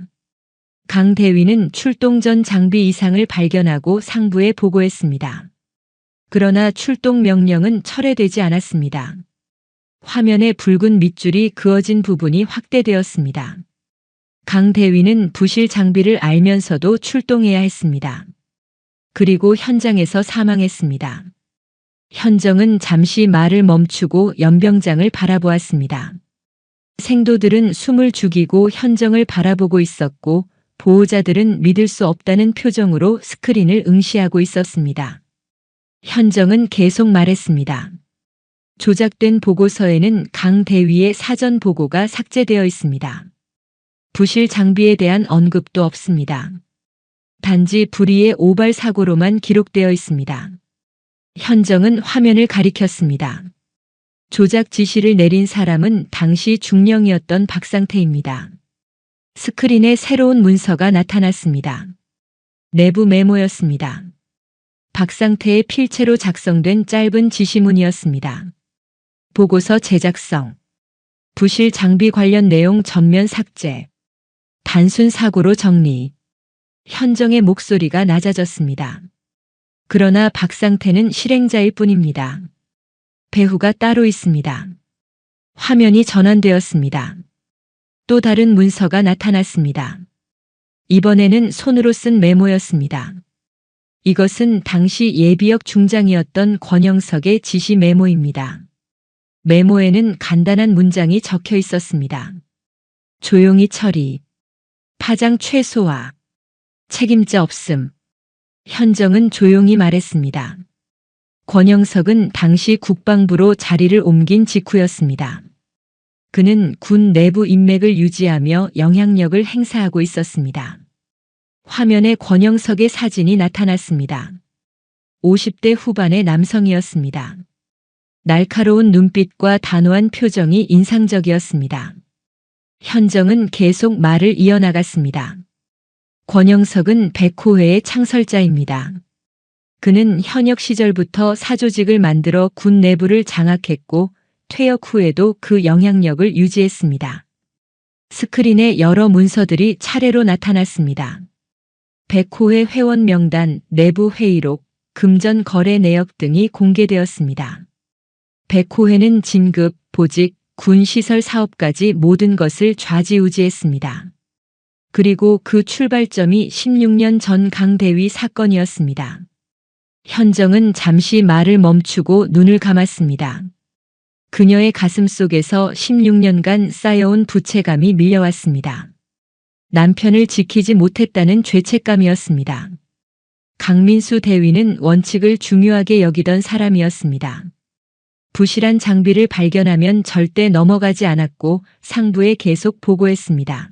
강 대위는 출동 전 장비 이상을 발견하고 상부에 보고했습니다. 그러나 출동 명령은 철회되지 않았습니다. 화면에 붉은 밑줄이 그어진 부분이 확대되었습니다. 강 대위는 부실 장비를 알면서도 출동해야 했습니다. 그리고 현장에서 사망했습니다. 현정은 잠시 말을 멈추고 연병장을 바라보았습니다. 생도들은 숨을 죽이고 현정을 바라보고 있었고 보호자들은 믿을 수 없다는 표정으로 스크린을 응시하고 있었습니다. 현정은 계속 말했습니다. 조작된 보고서에는 강 대위의 사전 보고가 삭제되어 있습니다. 부실 장비에 대한 언급도 없습니다. 단지 불의의 오발 사고로만 기록되어 있습니다. 현정은 화면을 가리켰습니다. 조작 지시를 내린 사람은 당시 중령이었던 박상태입니다. 스크린에 새로운 문서가 나타났습니다. 내부 메모였습니다. 박상태의 필체로 작성된 짧은 지시문이었습니다. 보고서 제작성, 부실 장비 관련 내용 전면 삭제, 단순 사고로 정리. 현정의 목소리가 낮아졌습니다. 그러나 박상태는 실행자일 뿐입니다. 배후가 따로 있습니다. 화면이 전환되었습니다. 또 다른 문서가 나타났습니다. 이번에는 손으로 쓴 메모였습니다. 이것은 당시 예비역 중장이었던 권영석의 지시 메모입니다. 메모에는 간단한 문장이 적혀 있었습니다. 조용히 처리, 파장 최소화, 책임자 없음. 현정은 조용히 말했습니다. 권영석은 당시 국방부로 자리를 옮긴 직후였습니다. 그는 군 내부 인맥을 유지하며 영향력을 행사하고 있었습니다. 화면에 권영석의 사진이 나타났습니다. 50대 후반의 남성이었습니다. 날카로운 눈빛과 단호한 표정이 인상적이었습니다. 현정은 계속 말을 이어나갔습니다. 권영석은 백호회의 창설자입니다. 그는 현역 시절부터 사조직을 만들어 군 내부를 장악했고 퇴역 후에도 그 영향력을 유지했습니다. 스크린에 여러 문서들이 차례로 나타났습니다. 백호회 회원 명단, 내부 회의록, 금전 거래 내역 등이 공개되었습니다. 백호회는 진급, 보직, 군시설 사업까지 모든 것을 좌지우지했습니다. 그리고 그 출발점이 16년 전 강대위 사건이었습니다. 현정은 잠시 말을 멈추고 눈을 감았습니다. 그녀의 가슴 속에서 16년간 쌓여온 부채감이 밀려왔습니다. 남편을 지키지 못했다는 죄책감이었습니다. 강민수 대위는 원칙을 중요하게 여기던 사람이었습니다. 부실한 장비를 발견하면 절대 넘어가지 않았고 상부에 계속 보고했습니다.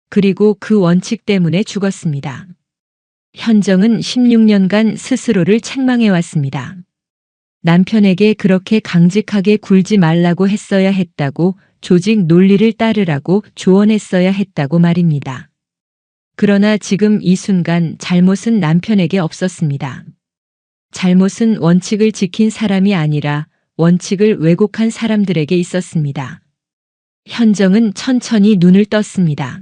그리고 그 원칙 때문에 죽었습니다. 현정은 16년간 스스로를 책망해왔습니다. 남편에게 그렇게 강직하게 굴지 말라고 했어야 했다고, 조직 논리를 따르라고 조언했어야 했다고 말입니다. 그러나 지금 이 순간 잘못은 남편에게 없었습니다. 잘못은 원칙을 지킨 사람이 아니라 원칙을 왜곡한 사람들에게 있었습니다. 현정은 천천히 눈을 떴습니다.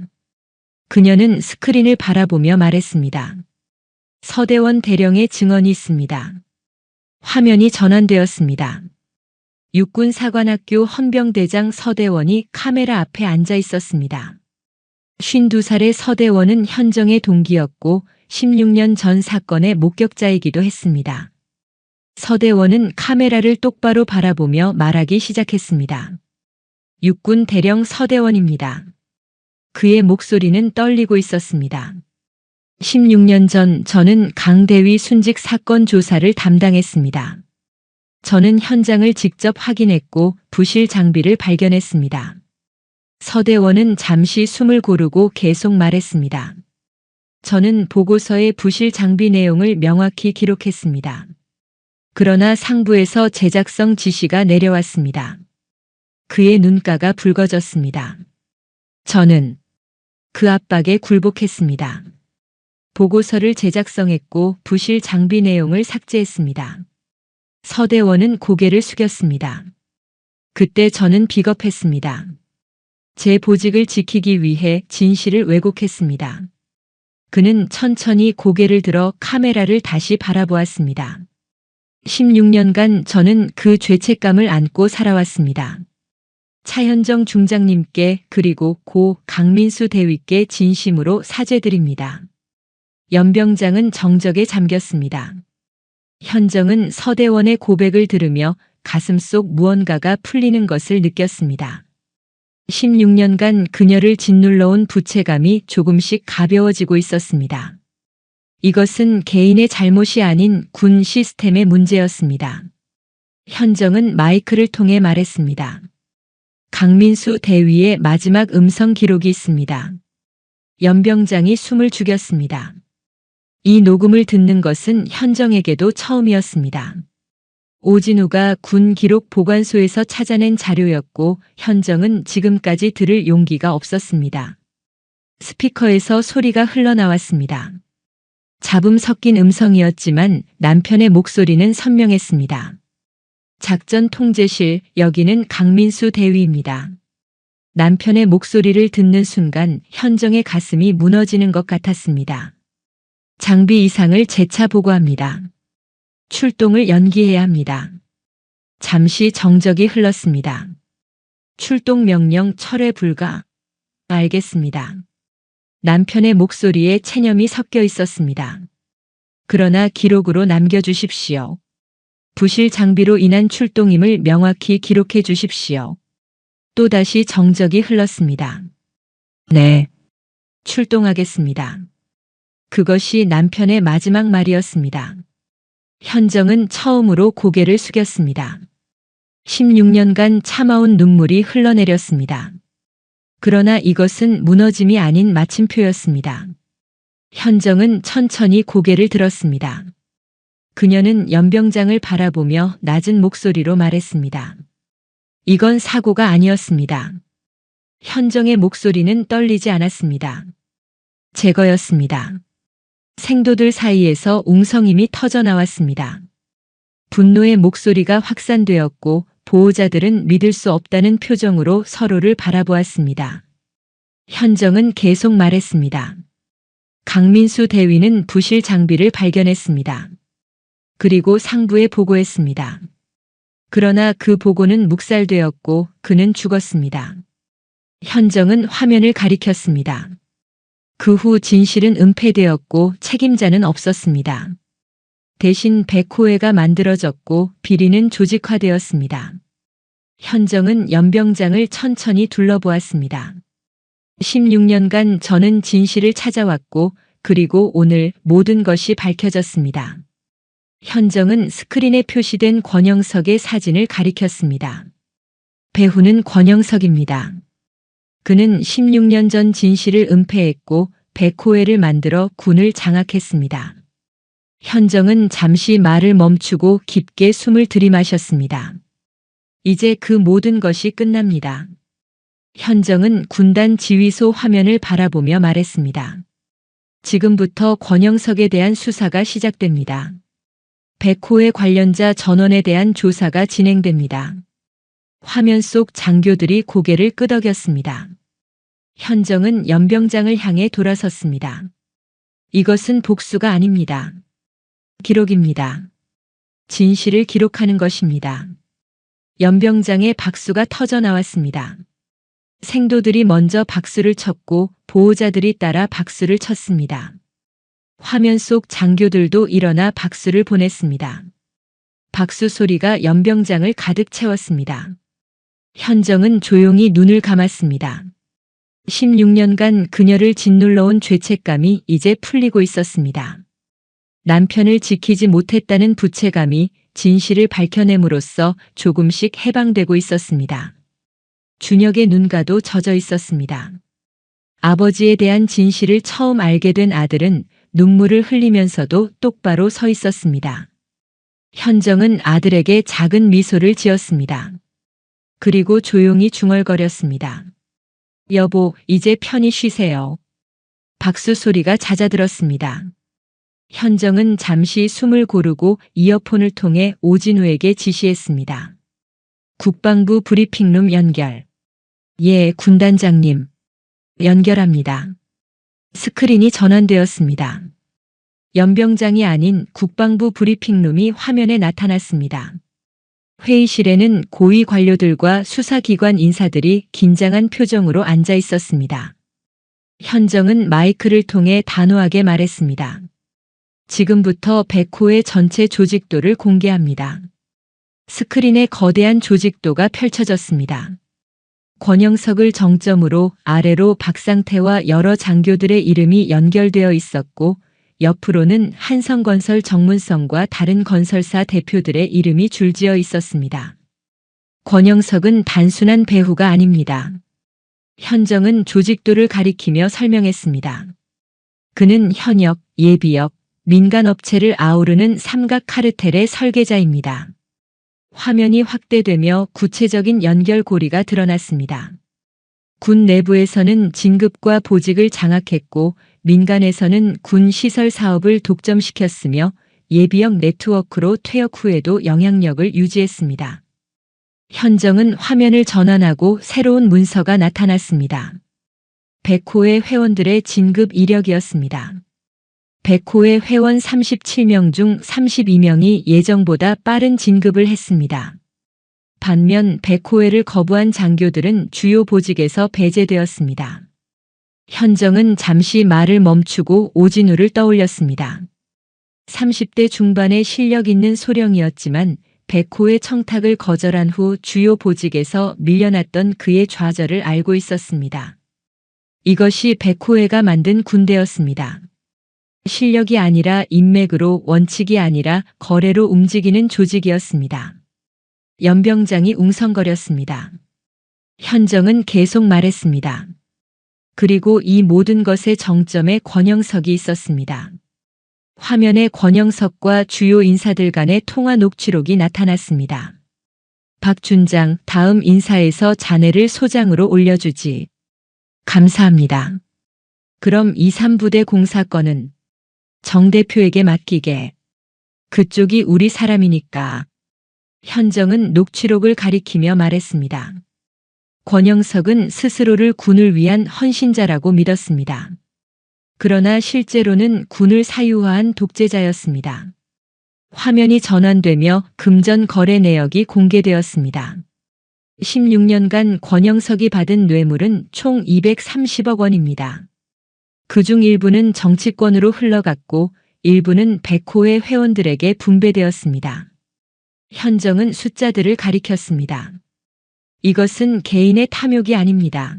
그녀는 스크린을 바라보며 말했습니다. 서대원 대령의 증언이 있습니다. 화면이 전환되었습니다. 육군사관학교 헌병대장 서대원이 카메라 앞에 앉아 있었습니다. 52살의 서대원은 현정의 동기였고 16년 전 사건의 목격자이기도 했습니다. 서대원은 카메라를 똑바로 바라보며 말하기 시작했습니다. 육군 대령 서대원입니다. 그의 목소리는 떨리고 있었습니다. 16년 전 저는 강대위 순직 사건 조사를 담당했습니다. 저는 현장을 직접 확인했고 부실 장비를 발견했습니다. 서대원은 잠시 숨을 고르고 계속 말했습니다. 저는 보고서의 부실 장비 내용을 명확히 기록했습니다. 그러나 상부에서 제작성 지시가 내려왔습니다. 그의 눈가가 붉어졌습니다. 저는 그 압박에 굴복했습니다. 보고서를 제작성했고 부실 장비 내용을 삭제했습니다. 서대원은 고개를 숙였습니다. 그때 저는 비겁했습니다. 제 보직을 지키기 위해 진실을 왜곡했습니다. 그는 천천히 고개를 들어 카메라를 다시 바라보았습니다. 16년간 저는 그 죄책감을 안고 살아왔습니다. 차현정 중장님께 그리고 고 강민수 대위께 진심으로 사죄드립니다. 연병장은 정적에 잠겼습니다. 현정은 서대원의 고백을 들으며 가슴속 무언가가 풀리는 것을 느꼈습니다. 16년간 그녀를 짓눌러온 부채감이 조금씩 가벼워지고 있었습니다. 이것은 개인의 잘못이 아닌 군 시스템의 문제였습니다. 현정은 마이크를 통해 말했습니다. 강민수 대위의 마지막 음성 기록이 있습니다. 연병장이 숨을 죽였습니다. 이 녹음을 듣는 것은 현정에게도 처음이었습니다. 오진우가 군 기록 보관소에서 찾아낸 자료였고 현정은 지금까지 들을 용기가 없었습니다. 스피커에서 소리가 흘러나왔습니다. 잡음 섞인 음성이었지만 남편의 목소리는 선명했습니다. 작전 통제실, 여기는 강민수 대위입니다. 남편의 목소리를 듣는 순간 현정의 가슴이 무너지는 것 같았습니다. 장비 이상을 재차 보고합니다. 출동을 연기해야 합니다. 잠시 정적이 흘렀습니다. 출동 명령 철회 불가. 알겠습니다. 남편의 목소리에 체념이 섞여 있었습니다. 그러나 기록으로 남겨주십시오. 부실 장비로 인한 출동임을 명확히 기록해 주십시오. 또다시 정적이 흘렀습니다. 네. 출동하겠습니다. 그것이 남편의 마지막 말이었습니다. 현정은 처음으로 고개를 숙였습니다. 16년간 참아온 눈물이 흘러내렸습니다. 그러나 이것은 무너짐이 아닌 마침표였습니다. 현정은 천천히 고개를 들었습니다. 그녀는 연병장을 바라보며 낮은 목소리로 말했습니다. 이건 사고가 아니었습니다. 현정의 목소리는 떨리지 않았습니다. 제거였습니다. 생도들 사이에서 웅성임이 터져나왔습니다. 분노의 목소리가 확산되었고 보호자들은 믿을 수 없다는 표정으로 서로를 바라보았습니다. 현정은 계속 말했습니다. 강민수 대위는 부실 장비를 발견했습니다. 그리고 상부에 보고했습니다. 그러나 그 보고는 묵살되었고 그는 죽었습니다. 현정은 화면을 가리켰습니다. 그 후 진실은 은폐되었고 책임자는 없었습니다. 대신 백호회가 만들어졌고 비리는 조직화되었습니다. 현정은 연병장을 천천히 둘러보았습니다. 16년간 저는 진실을 찾아왔고 그리고 오늘 모든 것이 밝혀졌습니다. 현정은 스크린에 표시된 권영석의 사진을 가리켰습니다. 배우는 권영석입니다. 그는 16년 전 진실을 은폐했고 백호회를 만들어 군을 장악했습니다. 현정은 잠시 말을 멈추고 깊게 숨을 들이마셨습니다. 이제 그 모든 것이 끝납니다. 현정은 군단 지휘소 화면을 바라보며 말했습니다. 지금부터 권영석에 대한 수사가 시작됩니다. 백호의 관련자 전원에 대한 조사가 진행됩니다. 화면 속 장교들이 고개를 끄덕였습니다. 현정은 연병장을 향해 돌아섰습니다. 이것은 복수가 아닙니다. 기록입니다. 진실을 기록하는 것입니다. 연병장의 박수가 터져 나왔습니다. 생도들이 먼저 박수를 쳤고 보호자들이 따라 박수를 쳤습니다. 화면 속 장교들도 일어나 박수를 보냈습니다. 박수 소리가 연병장을 가득 채웠습니다. 현정은 조용히 눈을 감았습니다. 16년간 그녀를 짓눌러온 죄책감이 이제 풀리고 있었습니다. 남편을 지키지 못했다는 부채감이 진실을 밝혀냄으로써 조금씩 해방되고 있었습니다. 준혁의 눈가도 젖어 있었습니다. 아버지에 대한 진실을 처음 알게 된 아들은 눈물을 흘리면서도 똑바로 서 있었습니다. 현정은 아들에게 작은 미소를 지었습니다. 그리고 조용히 중얼거렸습니다. 여보, 이제 편히 쉬세요. 박수 소리가 잦아들었습니다. 현정은 잠시 숨을 고르고 이어폰을 통해 오진우에게 지시했습니다. 국방부 브리핑룸 연결. 예, 군단장님. 연결합니다. 스크린이 전환되었습니다. 연병장이 아닌 국방부 브리핑룸이 화면에 나타났습니다. 회의실에는 고위 관료들과 수사기관 인사들이 긴장한 표정으로 앉아 있었습니다. 현정은 마이크를 통해 단호하게 말했습니다. 지금부터 백호의 전체 조직도를 공개합니다. 스크린에 거대한 조직도가 펼쳐졌습니다. 권영석을 정점으로 아래로 박상태와 여러 장교들의 이름이 연결되어 있었고 옆으로는 한성건설 정문성과 다른 건설사 대표들의 이름이 줄지어 있었습니다. 권영석은 단순한 배후가 아닙니다. 현정은 조직도를 가리키며 설명했습니다. 그는 현역, 예비역, 민간업체를 아우르는 삼각 카르텔의 설계자입니다. 화면이 확대되며 구체적인 연결고리가 드러났습니다. 군 내부에서는 진급과 보직을 장악했고 민간에서는 군 시설 사업을 독점시켰으며 예비역 네트워크로 퇴역 후에도 영향력을 유지했습니다. 현정은 화면을 전환하고 새로운 문서가 나타났습니다. 백호의 회원들의 진급 이력이었습니다. 백호의 회원 37명 중 32명이 예정보다 빠른 진급을 했습니다. 반면 백호회를 거부한 장교들은 주요 보직에서 배제되었습니다. 현정은 잠시 말을 멈추고 오진우를 떠올렸습니다. 30대 중반의 실력 있는 소령이었지만 백호의 청탁을 거절한 후 주요 보직에서 밀려났던 그의 좌절을 알고 있었습니다. 이것이 백호회가 만든 군대였습니다. 실력이 아니라 인맥으로, 원칙이 아니라 거래로 움직이는 조직이었습니다. 연병장이 웅성거렸습니다. 현정은 계속 말했습니다. 그리고 이 모든 것의 정점에 권영석이 있었습니다. 화면에 권영석과 주요 인사들 간의 통화 녹취록이 나타났습니다. 박 준장, 다음 인사에서 자네를 소장으로 올려주지. 감사합니다. 그럼 2, 3부대 공사건은 정 대표에게 맡기게. 그쪽이 우리 사람이니까. 현정은 녹취록을 가리키며 말했습니다. 권영석은 스스로를 군을 위한 헌신자라고 믿었습니다. 그러나 실제로는 군을 사유화한 독재자였습니다. 화면이 전환되며 금전 거래 내역이 공개되었습니다. 16년간 권영석이 받은 뇌물은 총 230억 원입니다. 그중 일부는 정치권으로 흘러갔고 일부는 백호의 회원들에게 분배되었습니다. 현정은 숫자들을 가리켰습니다. 이것은 개인의 탐욕이 아닙니다.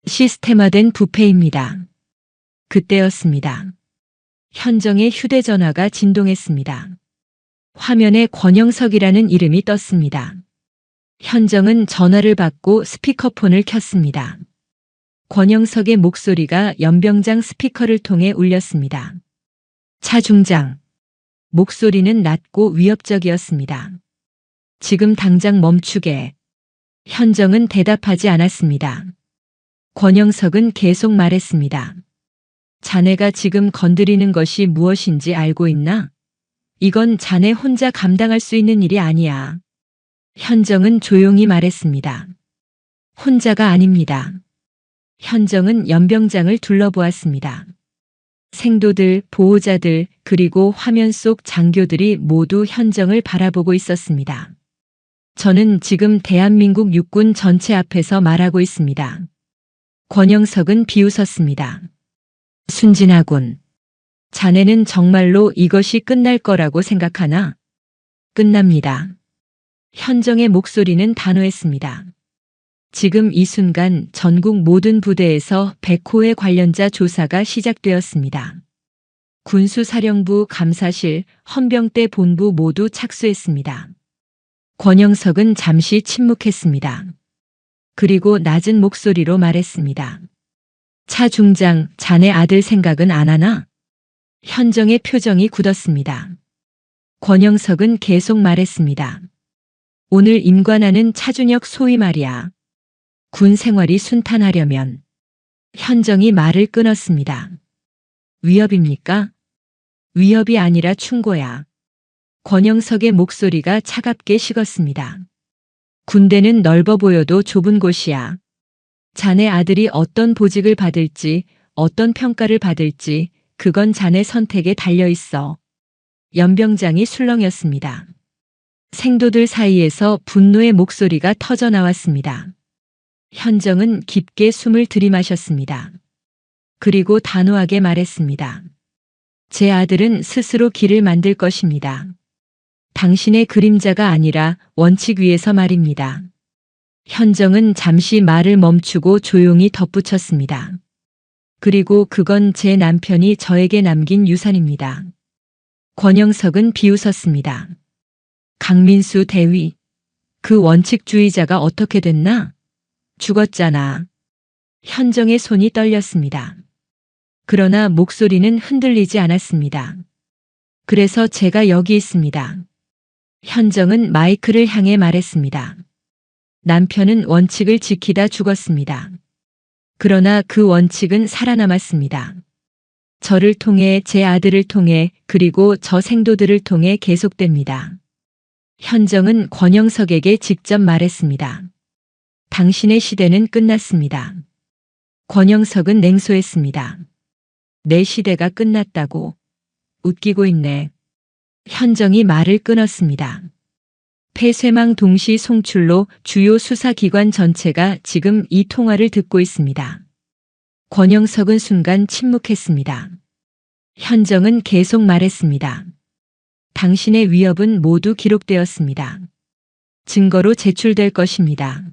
시스템화된 부패입니다. 그때였습니다. 현정의 휴대전화가 진동했습니다. 화면에 권영석이라는 이름이 떴습니다. 현정은 전화를 받고 스피커폰을 켰습니다. 권영석의 목소리가 연병장 스피커를 통해 울렸습니다. 차 중장. 목소리는 낮고 위협적이었습니다. 지금 당장 멈추게. 현정은 대답하지 않았습니다. 권영석은 계속 말했습니다. 자네가 지금 건드리는 것이 무엇인지 알고 있나? 이건 자네 혼자 감당할 수 있는 일이 아니야. 현정은 조용히 말했습니다. 혼자가 아닙니다. 현정은 연병장을 둘러보았습니다. 생도들, 보호자들, 그리고 화면 속 장교들이 모두 현정을 바라보고 있었습니다. 저는 지금 대한민국 육군 전체 앞에서 말하고 있습니다. 권영석은 비웃었습니다. 순진하군. 자네는 정말로 이것이 끝날 거라고 생각하나? 끝납니다. 현정의 목소리는 단호했습니다. 지금 이 순간 전국 모든 부대에서 백호의 관련자 조사가 시작되었습니다. 군수사령부, 감사실, 헌병대 본부 모두 착수했습니다. 권영석은 잠시 침묵했습니다. 그리고 낮은 목소리로 말했습니다. 차 중장, 자네 아들 생각은 안 하나? 현정의 표정이 굳었습니다. 권영석은 계속 말했습니다. 오늘 임관하는 차준혁 소위 말이야. 군 생활이 순탄하려면. 현정이 말을 끊었습니다. 위협입니까? 위협이 아니라 충고야. 권영석의 목소리가 차갑게 식었습니다. 군대는 넓어 보여도 좁은 곳이야. 자네 아들이 어떤 보직을 받을지, 어떤 평가를 받을지, 그건 자네 선택에 달려 있어. 연병장이 술렁였습니다. 생도들 사이에서 분노의 목소리가 터져 나왔습니다. 현정은 깊게 숨을 들이마셨습니다. 그리고 단호하게 말했습니다. 제 아들은 스스로 길을 만들 것입니다. 당신의 그림자가 아니라 원칙 위에서 말입니다. 현정은 잠시 말을 멈추고 조용히 덧붙였습니다. 그리고 그건 제 남편이 저에게 남긴 유산입니다. 권영석은 비웃었습니다. 강민수 대위, 그 원칙주의자가 어떻게 됐나? 죽었잖아. 현정의 손이 떨렸습니다. 그러나 목소리는 흔들리지 않았습니다. 그래서 제가 여기 있습니다. 현정은 마이크를 향해 말했습니다. 남편은 원칙을 지키다 죽었습니다. 그러나 그 원칙은 살아남았습니다. 저를 통해, 제 아들을 통해, 그리고 저 생도들을 통해 계속됩니다. 현정은 권영석에게 직접 말했습니다. 당신의 시대는 끝났습니다. 권영석은 냉소했습니다. 내 시대가 끝났다고. 웃기고 있네. 현정이 말을 끊었습니다. 폐쇄망 동시 송출로 주요 수사기관 전체가 지금 이 통화를 듣고 있습니다. 권영석은 순간 침묵했습니다. 현정은 계속 말했습니다. 당신의 위협은 모두 기록되었습니다. 증거로 제출될 것입니다.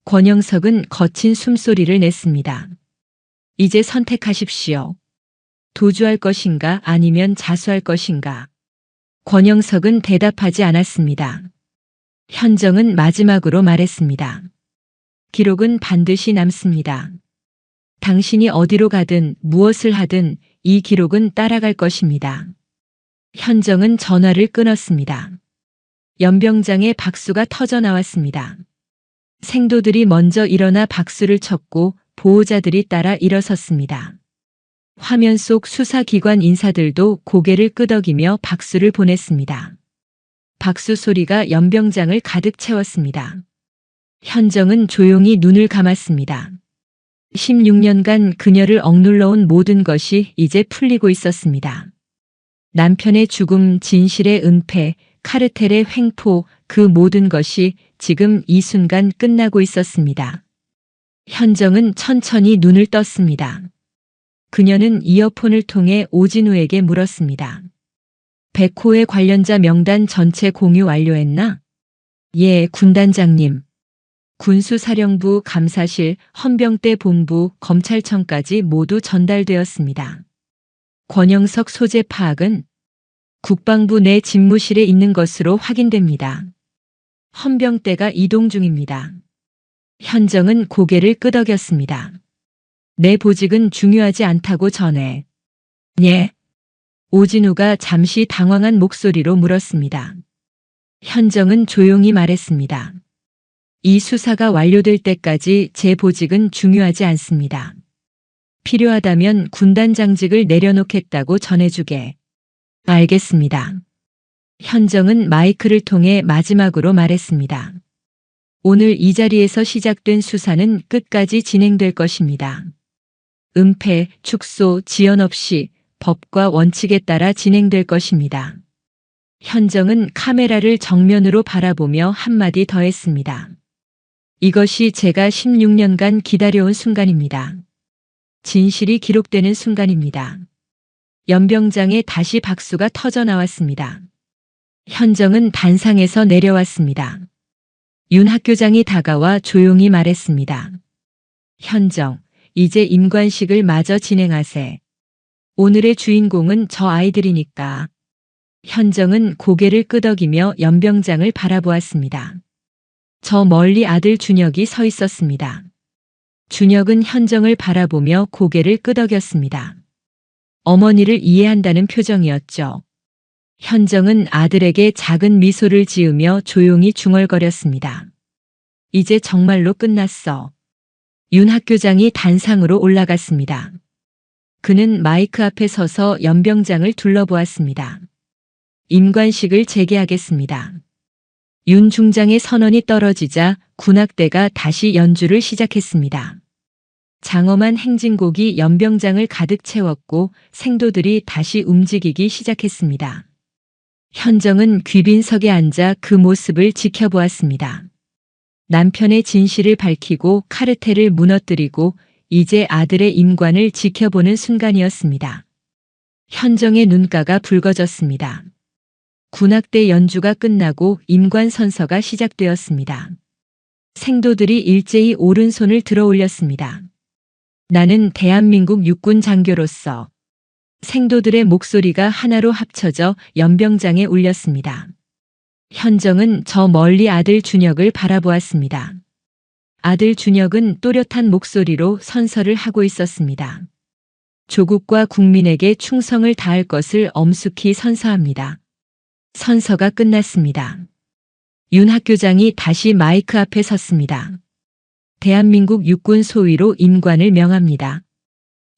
권영석은 거친 숨소리를 냈습니다. 이제 선택하십시오. 도주할 것인가 아니면 자수할 것인가. 권영석은 대답하지 않았습니다. 현정은 마지막으로 말했습니다. 기록은 반드시 남습니다. 당신이 어디로 가든 무엇을 하든 이 기록은 따라갈 것입니다. 현정은 전화를 끊었습니다. 연병장의 박수가 터져 나왔습니다. 생도들이 먼저 일어나 박수를 쳤고 보호자들이 따라 일어섰습니다. 화면 속 수사기관 인사들도 고개를 끄덕이며 박수를 보냈습니다. 박수 소리가 연병장을 가득 채웠습니다. 현정은 조용히 눈을 감았습니다. 16년간 그녀를 억눌러온 모든 것이 이제 풀리고 있었습니다. 남편의 죽음, 진실의 은폐, 카르텔의 횡포, 그 모든 것이 지금 이 순간 끝나고 있었습니다. 현정은 천천히 눈을 떴습니다. 그녀는 이어폰을 통해 오진우에게 물었습니다. 백호의 관련자 명단 전체 공유 완료했나? 예, 군단장님. 군수사령부, 감사실, 헌병대 본부, 검찰청까지 모두 전달되었습니다. 권영석 소재 파악은 국방부 내 집무실에 있는 것으로 확인됩니다. 헌병대가 이동 중입니다. 현정은 고개를 끄덕였습니다. 내 보직은 중요하지 않다고 전해. 예. 오진우가 잠시 당황한 목소리로 물었습니다. 현정은 조용히 말했습니다. 이 수사가 완료될 때까지 제 보직은 중요하지 않습니다. 필요하다면 군단장직을 내려놓겠다고 전해주게. 알겠습니다. 현정은 마이크를 통해 마지막으로 말했습니다. 오늘 이 자리에서 시작된 수사는 끝까지 진행될 것입니다. 은폐, 축소, 지연 없이 법과 원칙에 따라 진행될 것입니다. 현정은 카메라를 정면으로 바라보며 한마디 더 했습니다. 이것이 제가 16년간 기다려온 순간입니다. 진실이 기록되는 순간입니다. 연병장에 다시 박수가 터져 나왔습니다. 현정은 단상에서 내려왔습니다. 윤 학교장이 다가와 조용히 말했습니다. 현정, 이제 임관식을 마저 진행하세. 오늘의 주인공은 저 아이들이니까. 현정은 고개를 끄덕이며 연병장을 바라보았습니다. 저 멀리 아들 준혁이 서 있었습니다. 준혁은 현정을 바라보며 고개를 끄덕였습니다. 어머니를 이해한다는 표정이었죠. 현정은 아들에게 작은 미소를 지으며 조용히 중얼거렸습니다. 이제 정말로 끝났어. 윤 학교장이 단상으로 올라갔습니다. 그는 마이크 앞에 서서 연병장을 둘러보았습니다. 임관식을 재개하겠습니다. 윤 중장의 선언이 떨어지자 군악대가 다시 연주를 시작했습니다. 장엄한 행진곡이 연병장을 가득 채웠고 생도들이 다시 움직이기 시작했습니다. 현정은 귀빈석에 앉아 그 모습을 지켜보았습니다. 남편의 진실을 밝히고 카르텔을 무너뜨리고 이제 아들의 임관을 지켜보는 순간이었습니다. 현정의 눈가가 붉어졌습니다. 군악대 연주가 끝나고 임관 선서가 시작되었습니다. 생도들이 일제히 오른손을 들어 올렸습니다. 나는 대한민국 육군 장교로서 생도들의 목소리가 하나로 합쳐져 연병장에 울렸습니다. 현정은 저 멀리 아들 준혁을 바라보았습니다. 아들 준혁은 또렷한 목소리로 선서를 하고 있었습니다. 조국과 국민에게 충성을 다할 것을 엄숙히 선서합니다. 선서가 끝났습니다. 윤 학교장이 다시 마이크 앞에 섰습니다. 대한민국 육군 소위로 임관을 명합니다.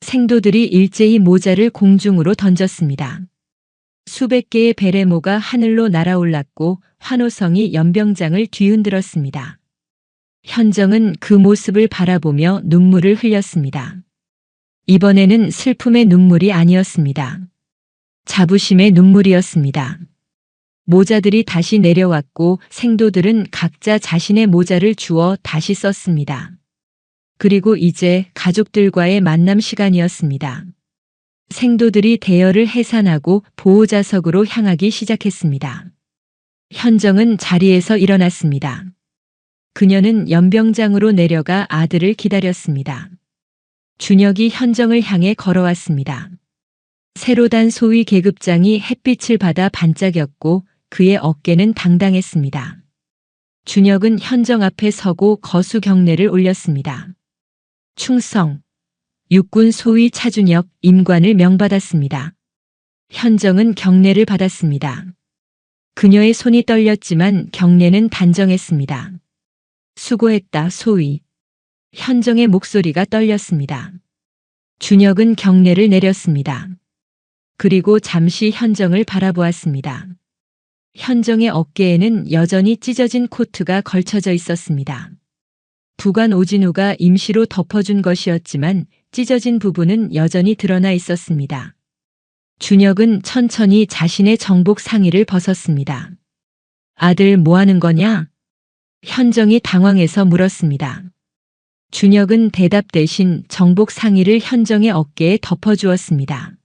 생도들이 일제히 모자를 공중으로 던졌습니다. 수백 개의 베레모가 하늘로 날아올랐고 환호성이 연병장을 뒤흔들었습니다. 현정은 그 모습을 바라보며 눈물을 흘렸습니다. 이번에는 슬픔의 눈물이 아니었습니다. 자부심의 눈물이었습니다. 모자들이 다시 내려왔고 생도들은 각자 자신의 모자를 주워 다시 썼습니다. 그리고 이제 가족들과의 만남 시간이었습니다. 생도들이 대열을 해산하고 보호자석으로 향하기 시작했습니다. 현정은 자리에서 일어났습니다. 그녀는 연병장으로 내려가 아들을 기다렸습니다. 준혁이 현정을 향해 걸어왔습니다. 새로 단 소위 계급장이 햇빛을 받아 반짝였고 그의 어깨는 당당했습니다. 준혁은 현정 앞에 서고 거수 경례를 올렸습니다. 충성. 육군 소위 차준혁 임관을 명받았습니다. 현정은 경례를 받았습니다. 그녀의 손이 떨렸지만 경례는 단정했습니다. 수고했다 소위. 현정의 목소리가 떨렸습니다. 준혁은 경례를 내렸습니다. 그리고 잠시 현정을 바라보았습니다. 현정의 어깨에는 여전히 찢어진 코트가 걸쳐져 있었습니다. 부관 오진우가 임시로 덮어준 것이었지만 찢어진 부분은 여전히 드러나 있었습니다. 준혁은 천천히 자신의 정복 상의를 벗었습니다. 아들 뭐 하는 거냐? 현정이 당황해서 물었습니다. 준혁은 대답 대신 정복 상의를 현정의 어깨에 덮어주었습니다.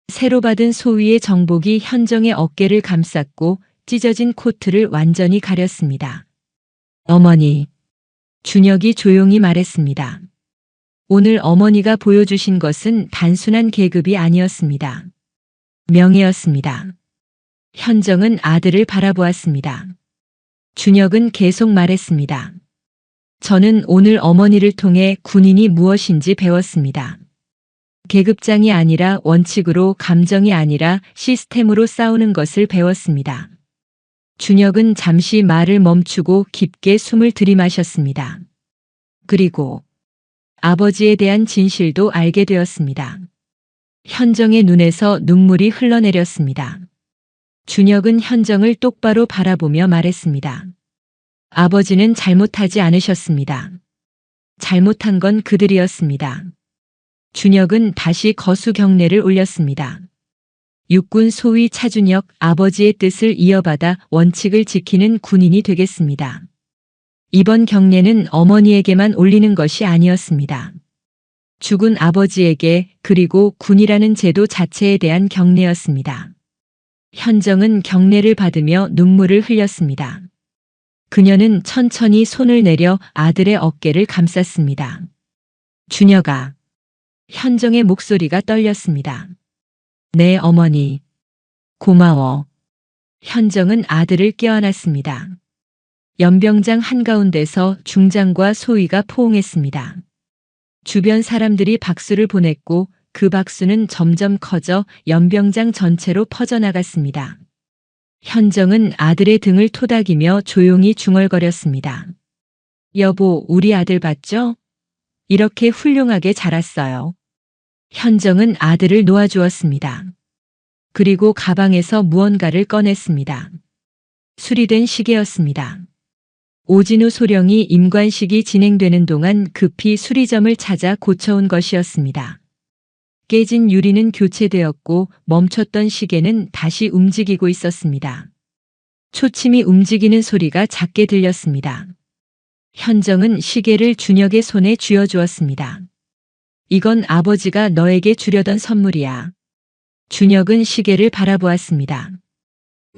새로 받은 소위의 정복이 현정의 어깨를 감쌌고 찢어진 코트를 완전히 가렸습니다. 어머니. 준혁이 조용히 말했습니다. 오늘 어머니가 보여주신 것은 단순한 계급이 아니었습니다. 명예였습니다. 현정은 아들을 바라보았습니다. 준혁은 계속 말했습니다. 저는 오늘 어머니를 통해 군인이 무엇인지 배웠습니다. 계급장이 아니라 원칙으로, 감정이 아니라 시스템으로 싸우는 것을 배웠습니다. 준혁은 잠시 말을 멈추고 깊게 숨을 들이마셨습니다. 그리고 아버지에 대한 진실도 알게 되었습니다. 현정의 눈에서 눈물이 흘러내렸습니다. 준혁은 현정을 똑바로 바라보며 말했습니다. 아버지는 잘못하지 않으셨습니다. 잘못한 건 그들이었습니다. 준혁은 다시 거수 경례를 올렸습니다. 육군 소위 차준혁 아버지의 뜻을 이어받아 원칙을 지키는 군인이 되겠습니다. 이번 경례는 어머니에게만 올리는 것이 아니었습니다. 죽은 아버지에게 그리고 군이라는 제도 자체에 대한 경례였습니다. 현정은 경례를 받으며 눈물을 흘렸습니다. 그녀는 천천히 손을 내려 아들의 어깨를 감쌌습니다. 준혁아. 현정의 목소리가 떨렸습니다. 네, 어머니. 고마워. 현정은 아들을 껴안았습니다. 연병장 한가운데서 중장과 소위가 포옹했습니다. 주변 사람들이 박수를 보냈고 그 박수는 점점 커져 연병장 전체로 퍼져나갔습니다. 현정은 아들의 등을 토닥이며 조용히 중얼거렸습니다. 여보, 우리 아들 봤죠? 이렇게 훌륭하게 자랐어요. 현정은 아들을 놓아주었습니다. 그리고 가방에서 무언가를 꺼냈습니다. 수리된 시계였습니다. 오진우 소령이 임관식이 진행되는 동안 급히 수리점을 찾아 고쳐온 것이었습니다. 깨진 유리는 교체되었고 멈췄던 시계는 다시 움직이고 있었습니다. 초침이 움직이는 소리가 작게 들렸습니다. 현정은 시계를 준혁의 손에 쥐어주었습니다. 이건 아버지가 너에게 주려던 선물이야. 준혁은 시계를 바라보았습니다.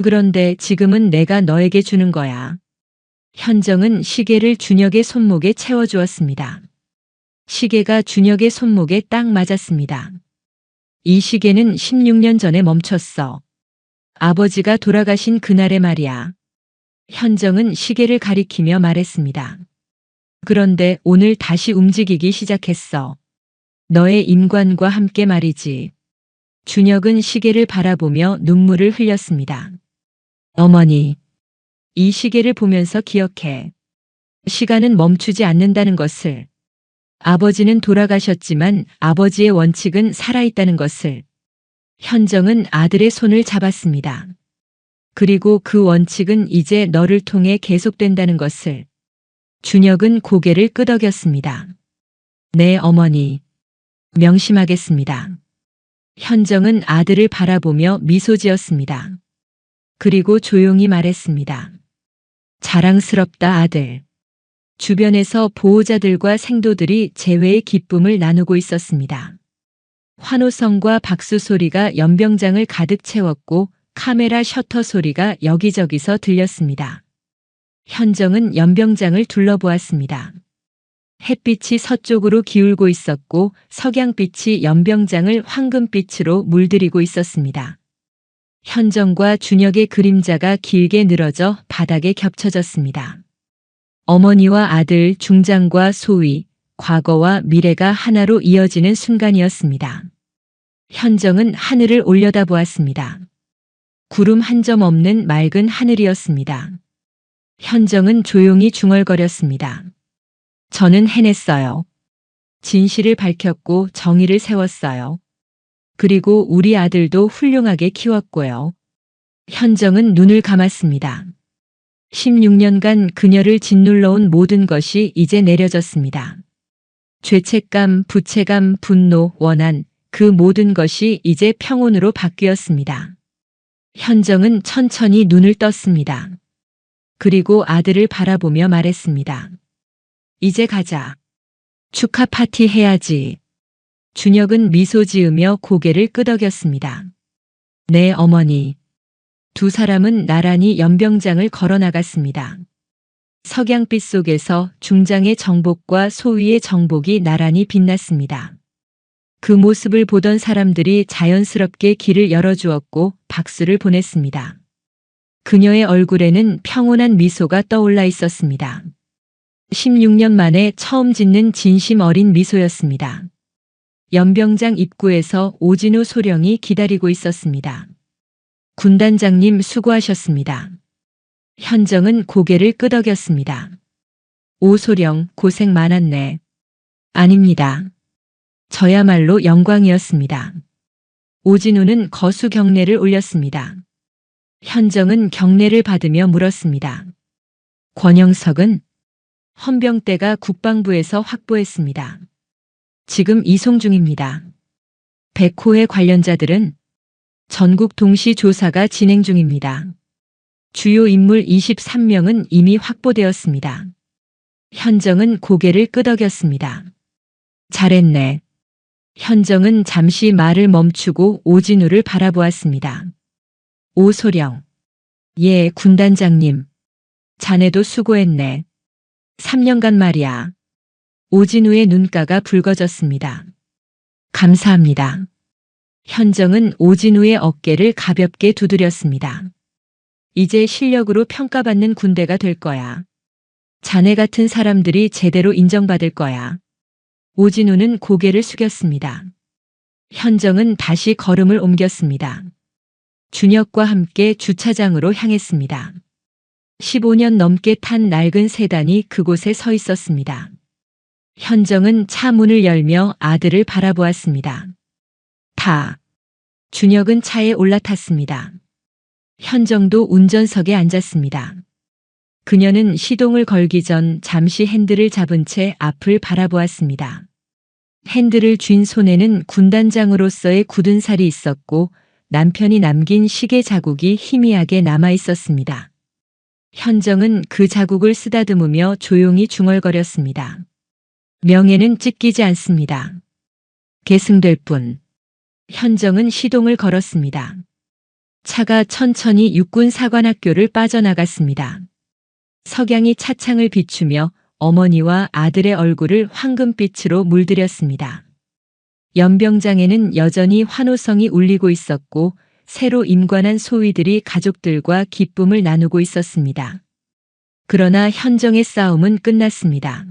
그런데 지금은 내가 너에게 주는 거야. 현정은 시계를 준혁의 손목에 채워주었습니다. 시계가 준혁의 손목에 딱 맞았습니다. 이 시계는 16년 전에 멈췄어. 아버지가 돌아가신 그날의 말이야. 현정은 시계를 가리키며 말했습니다. 그런데 오늘 다시 움직이기 시작했어. 너의 임관과 함께 말이지. 준혁은 시계를 바라보며 눈물을 흘렸습니다. 어머니, 이 시계를 보면서 기억해. 시간은 멈추지 않는다는 것을. 아버지는 돌아가셨지만 아버지의 원칙은 살아있다는 것을. 현정은 아들의 손을 잡았습니다. 그리고 그 원칙은 이제 너를 통해 계속된다는 것을. 준혁은 고개를 끄덕였습니다. 네, 어머니. 명심하겠습니다. 현정은 아들을 바라보며 미소 지었습니다. 그리고 조용히 말했습니다. 자랑스럽다, 아들. 주변에서 보호자들과 생도들이 재회의 기쁨을 나누고 있었습니다. 환호성과 박수 소리가 연병장을 가득 채웠고 카메라 셔터 소리가 여기저기서 들렸습니다. 현정은 연병장을 둘러보았습니다. 햇빛이 서쪽으로 기울고 있었고 석양빛이 연병장을 황금빛으로 물들이고 있었습니다. 현정과 준혁의 그림자가 길게 늘어져 바닥에 겹쳐졌습니다. 어머니와 아들, 중장과 소위, 과거와 미래가 하나로 이어지는 순간이었습니다. 현정은 하늘을 올려다보았습니다. 구름 한 점 없는 맑은 하늘이었습니다. 현정은 조용히 중얼거렸습니다. 저는 해냈어요. 진실을 밝혔고 정의를 세웠어요. 그리고 우리 아들도 훌륭하게 키웠고요. 현정은 눈을 감았습니다. 16년간 그녀를 짓눌러온 모든 것이 이제 내려졌습니다. 죄책감, 부채감, 분노, 원한, 그 모든 것이 이제 평온으로 바뀌었습니다. 현정은 천천히 눈을 떴습니다. 그리고 아들을 바라보며 말했습니다. 이제 가자. 축하 파티 해야지. 준혁은 미소 지으며 고개를 끄덕였습니다. 네, 어머니. 두 사람은 나란히 연병장을 걸어 나갔습니다. 석양빛 속에서 중장의 정복과 소위의 정복이 나란히 빛났습니다. 그 모습을 보던 사람들이 자연스럽게 길을 열어주었고 박수를 보냈습니다. 그녀의 얼굴에는 평온한 미소가 떠올라 있었습니다. 16년 만에 처음 짓는 진심 어린 미소였습니다. 연병장 입구에서 오진우 소령이 기다리고 있었습니다. 군단장님 수고하셨습니다. 현정은 고개를 끄덕였습니다. 오 소령 고생 많았네. 아닙니다. 저야말로 영광이었습니다. 오진우는 거수 경례를 올렸습니다. 현정은 경례를 받으며 물었습니다. 권영석은? 헌병대가 국방부에서 확보했습니다. 지금 이송 중입니다. 백호의 관련자들은? 전국 동시 조사가 진행 중입니다. 주요 인물 23명은 이미 확보되었습니다. 현정은 고개를 끄덕였습니다. 잘했네. 현정은 잠시 말을 멈추고 오진우를 바라보았습니다. 오소령. 예, 군단장님. 자네도 수고했네. 3년간 말이야. 오진우의 눈가가 붉어졌습니다. 감사합니다. 현정은 오진우의 어깨를 가볍게 두드렸습니다. 이제 실력으로 평가받는 군대가 될 거야. 자네 같은 사람들이 제대로 인정받을 거야. 오진우는 고개를 숙였습니다. 현정은 다시 걸음을 옮겼습니다. 준혁과 함께 주차장으로 향했습니다. 15년 넘게 탄 낡은 세단이 그곳에 서 있었습니다. 현정은 차 문을 열며 아들을 바라보았습니다. 준혁은 차에 올라탔습니다. 현정도 운전석에 앉았습니다. 그녀는 시동을 걸기 전 잠시 핸들을 잡은 채 앞을 바라보았습니다. 핸들을 쥔 손에는 군단장으로서의 굳은 살이 있었고 남편이 남긴 시계 자국이 희미하게 남아 있었습니다. 현정은 그 자국을 쓰다듬으며 조용히 중얼거렸습니다. 명예는 찢기지 않습니다. 계승될 뿐. 현정은 시동을 걸었습니다. 차가 천천히 육군 사관학교를 빠져나갔습니다. 석양이 차창을 비추며 어머니와 아들의 얼굴을 황금빛으로 물들였습니다. 연병장에는 여전히 환호성이 울리고 있었고 새로 임관한 소위들이 가족들과 기쁨을 나누고 있었습니다. 그러나 현정의 싸움은 끝났습니다.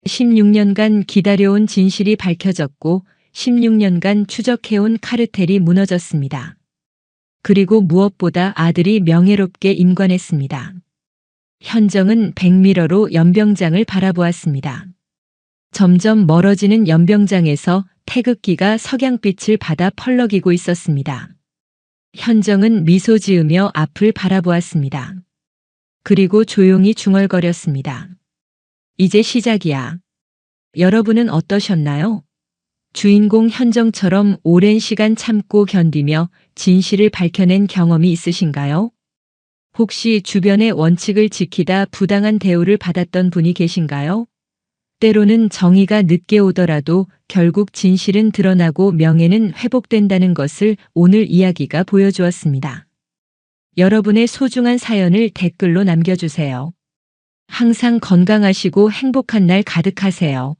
16년간 기다려온 진실이 밝혀졌고 16년간 추적해온 카르텔이 무너졌습니다. 그리고 무엇보다 아들이 명예롭게 임관했습니다. 현정은 백미러로 연병장을 바라보았습니다. 점점 멀어지는 연병장에서 태극기가 석양빛을 받아 펄럭이고 있었습니다. 현정은 미소 지으며 앞을 바라보았습니다. 그리고 조용히 중얼거렸습니다. 이제 시작이야. 여러분은 어떠셨나요? 주인공 현정처럼 오랜 시간 참고 견디며 진실을 밝혀낸 경험이 있으신가요? 혹시 주변의 원칙을 지키다 부당한 대우를 받았던 분이 계신가요? 때로는 정의가 늦게 오더라도 결국 진실은 드러나고 명예는 회복된다는 것을 오늘 이야기가 보여주었습니다. 여러분의 소중한 사연을 댓글로 남겨주세요. 항상 건강하시고 행복한 날 가득하세요.